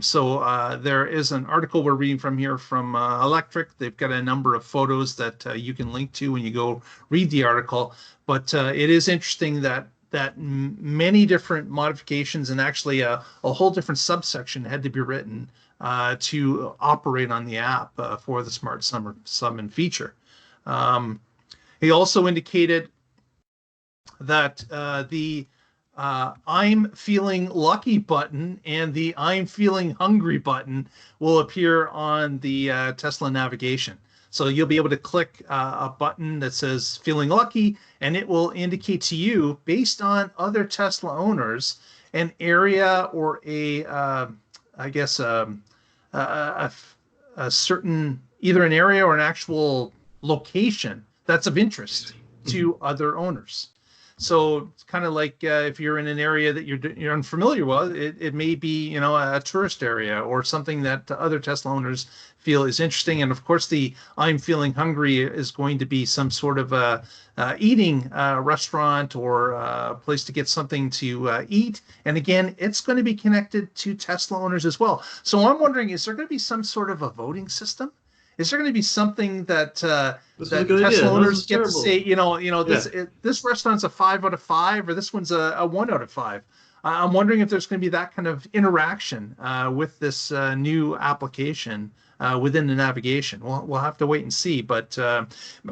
So there is an article we're reading from here from Electric. They've got a number of photos that you can link to when you go read the article. But it is interesting that many different modifications and actually a whole different subsection had to be written to operate on the app for the Smart Summon feature. He also indicated that the I'm feeling lucky button and the I'm feeling hungry button will appear on the Tesla navigation. So you'll be able to click a button that says feeling lucky, and it will indicate to you, based on other Tesla owners, an area or I guess, a certain, either an area or an actual location that's of interest to other owners. So it's kind of like if you're in an area that you're unfamiliar with, it may be, a tourist area or something that other Tesla owners feel is interesting. And of course, the I'm feeling hungry is going to be some sort of a eating restaurant or a place to get something to eat. And again, it's going to be connected to Tesla owners as well. So I'm wondering, is there going to be some sort of a voting system? Is there going to be something that Tesla owners get to say, this restaurant's a 5 out of 5, or this one's a 1 out of 5? I'm wondering if there's going to be that kind of interaction with this new application within the navigation. We'll have to wait and see, but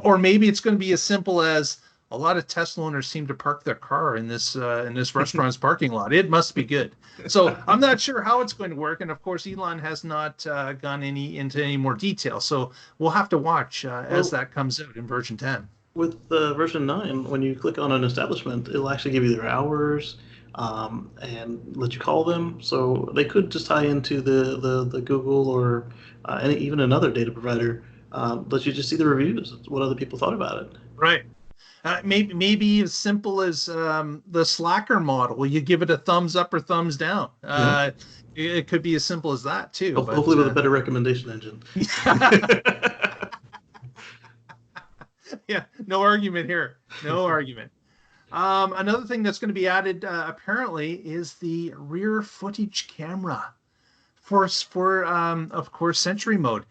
or maybe it's going to be as simple as a lot of Tesla owners seem to park their car in this restaurant's parking lot. It must be good. So I'm not sure how it's going to work, and of course, Elon has not gone into any more detail. So we'll have to watch as that comes out in version 10. With version 9, when you click on an establishment, it'll actually give you their hours and let you call them. So they could just tie into the Google or even another data provider. Let you just see the reviews, what other people thought about it. Right. Maybe as simple as the Slacker model. Will you give it a thumbs up or thumbs down? It could be as simple as that too. Hopefully with a better recommendation engine. Yeah, no argument here. No argument. Another thing that's going to be added apparently is the rear footage camera for of course Century mode.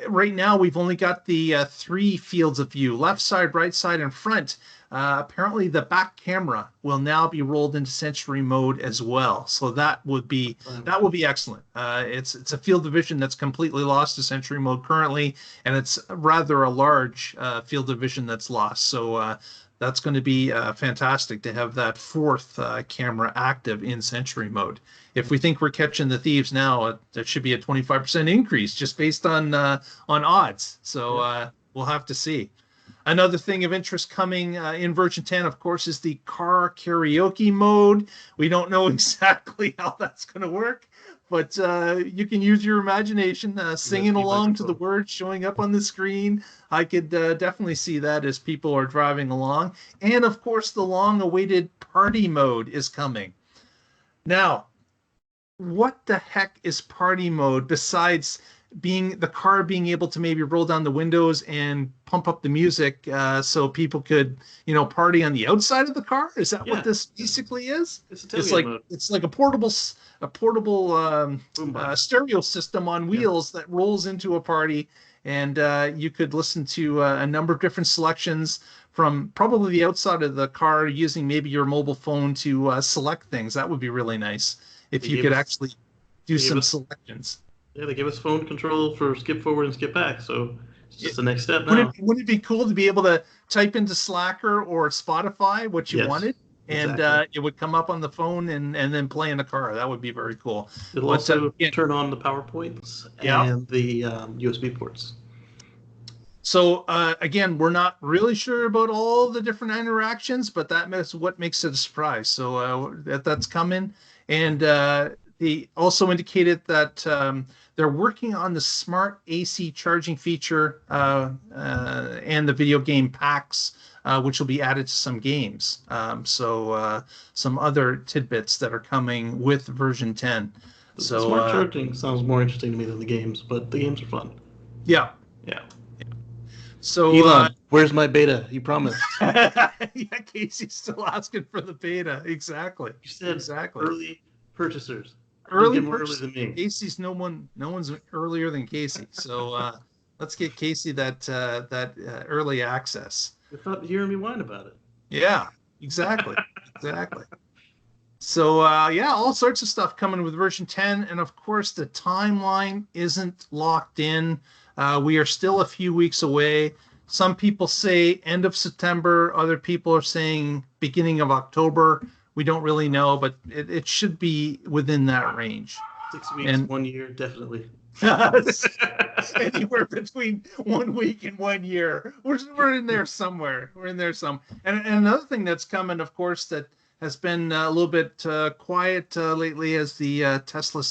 Right now we've only got the three fields of view: left side, right side, and front. Apparently the back camera will now be rolled into Century mode as well. So that would be excellent. It's a field of vision that's completely lost to Century mode currently, and it's rather a large field of vision that's lost. So that's going to be fantastic to have that fourth camera active in Century mode. If we think we're catching the thieves now, there should be a 25% increase just based on odds. So we'll have to see. Another thing of interest coming in version 10, of course, is the car karaoke mode. We don't know exactly how that's going to work, but you can use your imagination singing along to the words showing up on the screen. I could definitely see that as people are driving along. And of course, the long-awaited party mode is coming. Now, what the heck is party mode besides being the car being able to maybe roll down the windows and pump up the music so people could, party on the outside of the car? Is that what this basically is? It's like mode. It's like a portable stereo system on wheels that rolls into a party, and you could listen to a number of different selections from probably the outside of the car using maybe your mobile phone to select things. That would be really nice if you could actually do some selections. Yeah, they gave us phone control for skip forward and skip back, so it's just the next step now. Wouldn't it be cool to be able to type into Slacker or Spotify what you wanted, and it would come up on the phone and then play in the car? That would be very cool. It'll also turn on the PowerPoints and the USB ports. So again, we're not really sure about all the different interactions, but that's what makes it a surprise. So that's coming. And they also indicated that they're working on the smart AC charging feature and the video game packs, which will be added to some games. So some other tidbits that are coming with version 10. So smart charging sounds more interesting to me than the games, but the games are fun. Yeah. So Elon, where's my beta? You promised. Yeah, Casey's still asking for the beta. Exactly. You said early purchasers. Early than me. Casey's no one's earlier than Casey. So let's get Casey that early access. Without hearing me whine about it. Yeah, exactly. So all sorts of stuff coming with version 10, and of course the timeline isn't locked in. We are still a few weeks away. Some people say end of September. Other people are saying beginning of October. We don't really know, but it should be within that range. 6 weeks, 1 year, definitely. Anywhere between 1 week and 1 year. We're in there somewhere. And another thing that's coming, of course, that has been a little bit quiet lately is the Tesla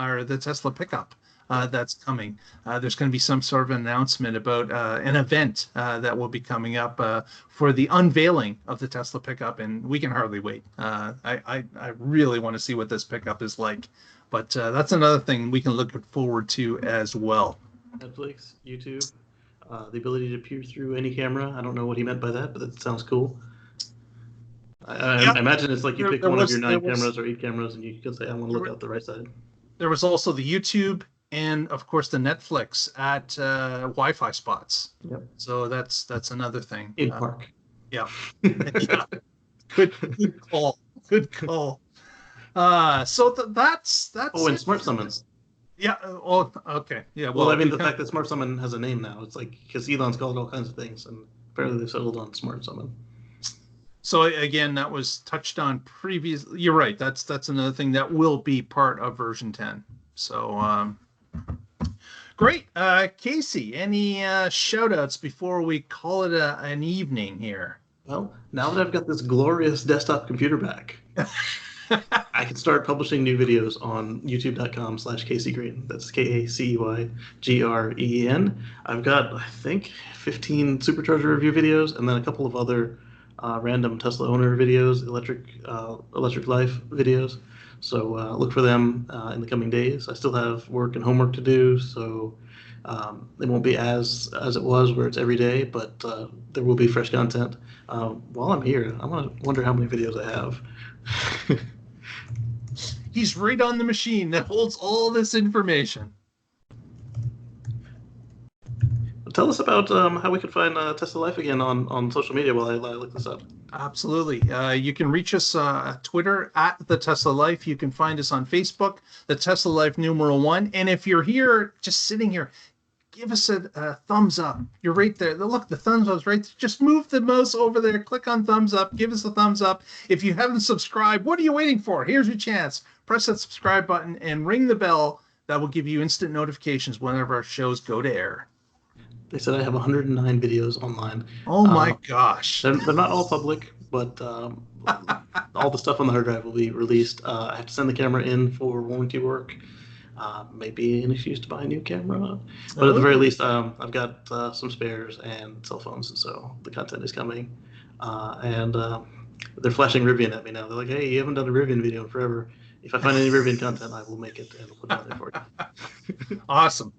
or the Tesla pickup. That's coming. There's going to be some sort of announcement about an event that will be coming up for the unveiling of the Tesla pickup, and we can hardly wait. I really want to see what this pickup is like, but that's another thing we can look forward to as well. Netflix, YouTube, the ability to peer through any camera. I don't know what he meant by that, but it sounds cool. I imagine it's like you pick one of your 9 cameras or 8 cameras, and you can say, I want to look out the right side. There was also the YouTube and of course the Netflix at Wi-Fi spots. Yep. So that's another thing. In park. Yeah. Good call. So that's. Oh, and Smart Summons. Yeah. Oh, okay. Yeah. Well, I mean, the fact that Smart Summon has a name now, it's like because Elon's called all kinds of things, and apparently they've settled on Smart Summon. So again, that was touched on previously. You're right. That's another thing that will be part of version 10. So. Great. Casey, any shout outs before we call it an evening here? Well, now that I've got this glorious desktop computer back, I can start publishing new videos on youtube.com/Casey Green. That's KACEYGREEN. I've got, I think, 15 Supercharger review videos and then a couple of other random Tesla owner videos, electric life videos. So look for them in the coming days. I still have work and homework to do, so It won't be as it was where it's every day, but there will be fresh content. While I'm here, I want to wonder how many videos I have. He's right on the machine that holds all this information. Tell us about how we can find Tesla Life again on social media while I look this up. Absolutely. You can reach us Twitter at the Tesla Life. You can find us on Facebook, the Tesla Life #1. And if you're here, just sitting here, give us a thumbs up. You're right there. Look, the thumbs up's right there. Just move the mouse over there. Click on thumbs up. Give us a thumbs up. If you haven't subscribed, what are you waiting for? Here's your chance. Press that subscribe button and ring the bell. That will give you instant notifications whenever our shows go to air. They said I have 109 videos online. Oh my gosh. They're not all public, but all the stuff on the hard drive will be released. I have to send the camera in for warranty work. Maybe an excuse to buy a new camera. But at the very least, I've got some spares and cell phones, so the content is coming. And they're flashing Rivian at me now. They're like, hey, you haven't done a Rivian video in forever. If I find any Rivian content, I will make it and put it out there for you. Awesome.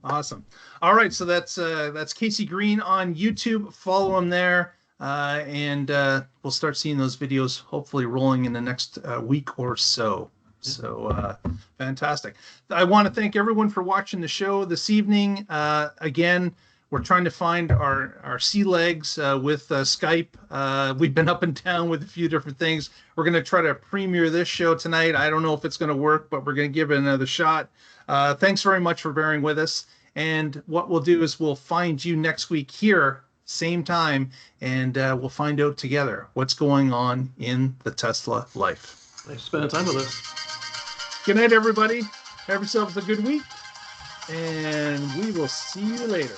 All right, so that's Casey Green on YouTube. Follow him there, and we'll start seeing those videos hopefully rolling in the next week or so. So fantastic. I want to thank everyone for watching the show this evening. Again, we're trying to find our sea legs with Skype. We've been up and down with a few different things. We're going to try to premiere this show tonight. I don't know if it's going to work, but we're going to give it another shot. Thanks very much for bearing with us. And what we'll do is we'll find you next week here, same time, and we'll find out together what's going on in the Tesla life. Thanks for spending time with us. Good night, everybody. Have yourselves a good week, and we will see you later.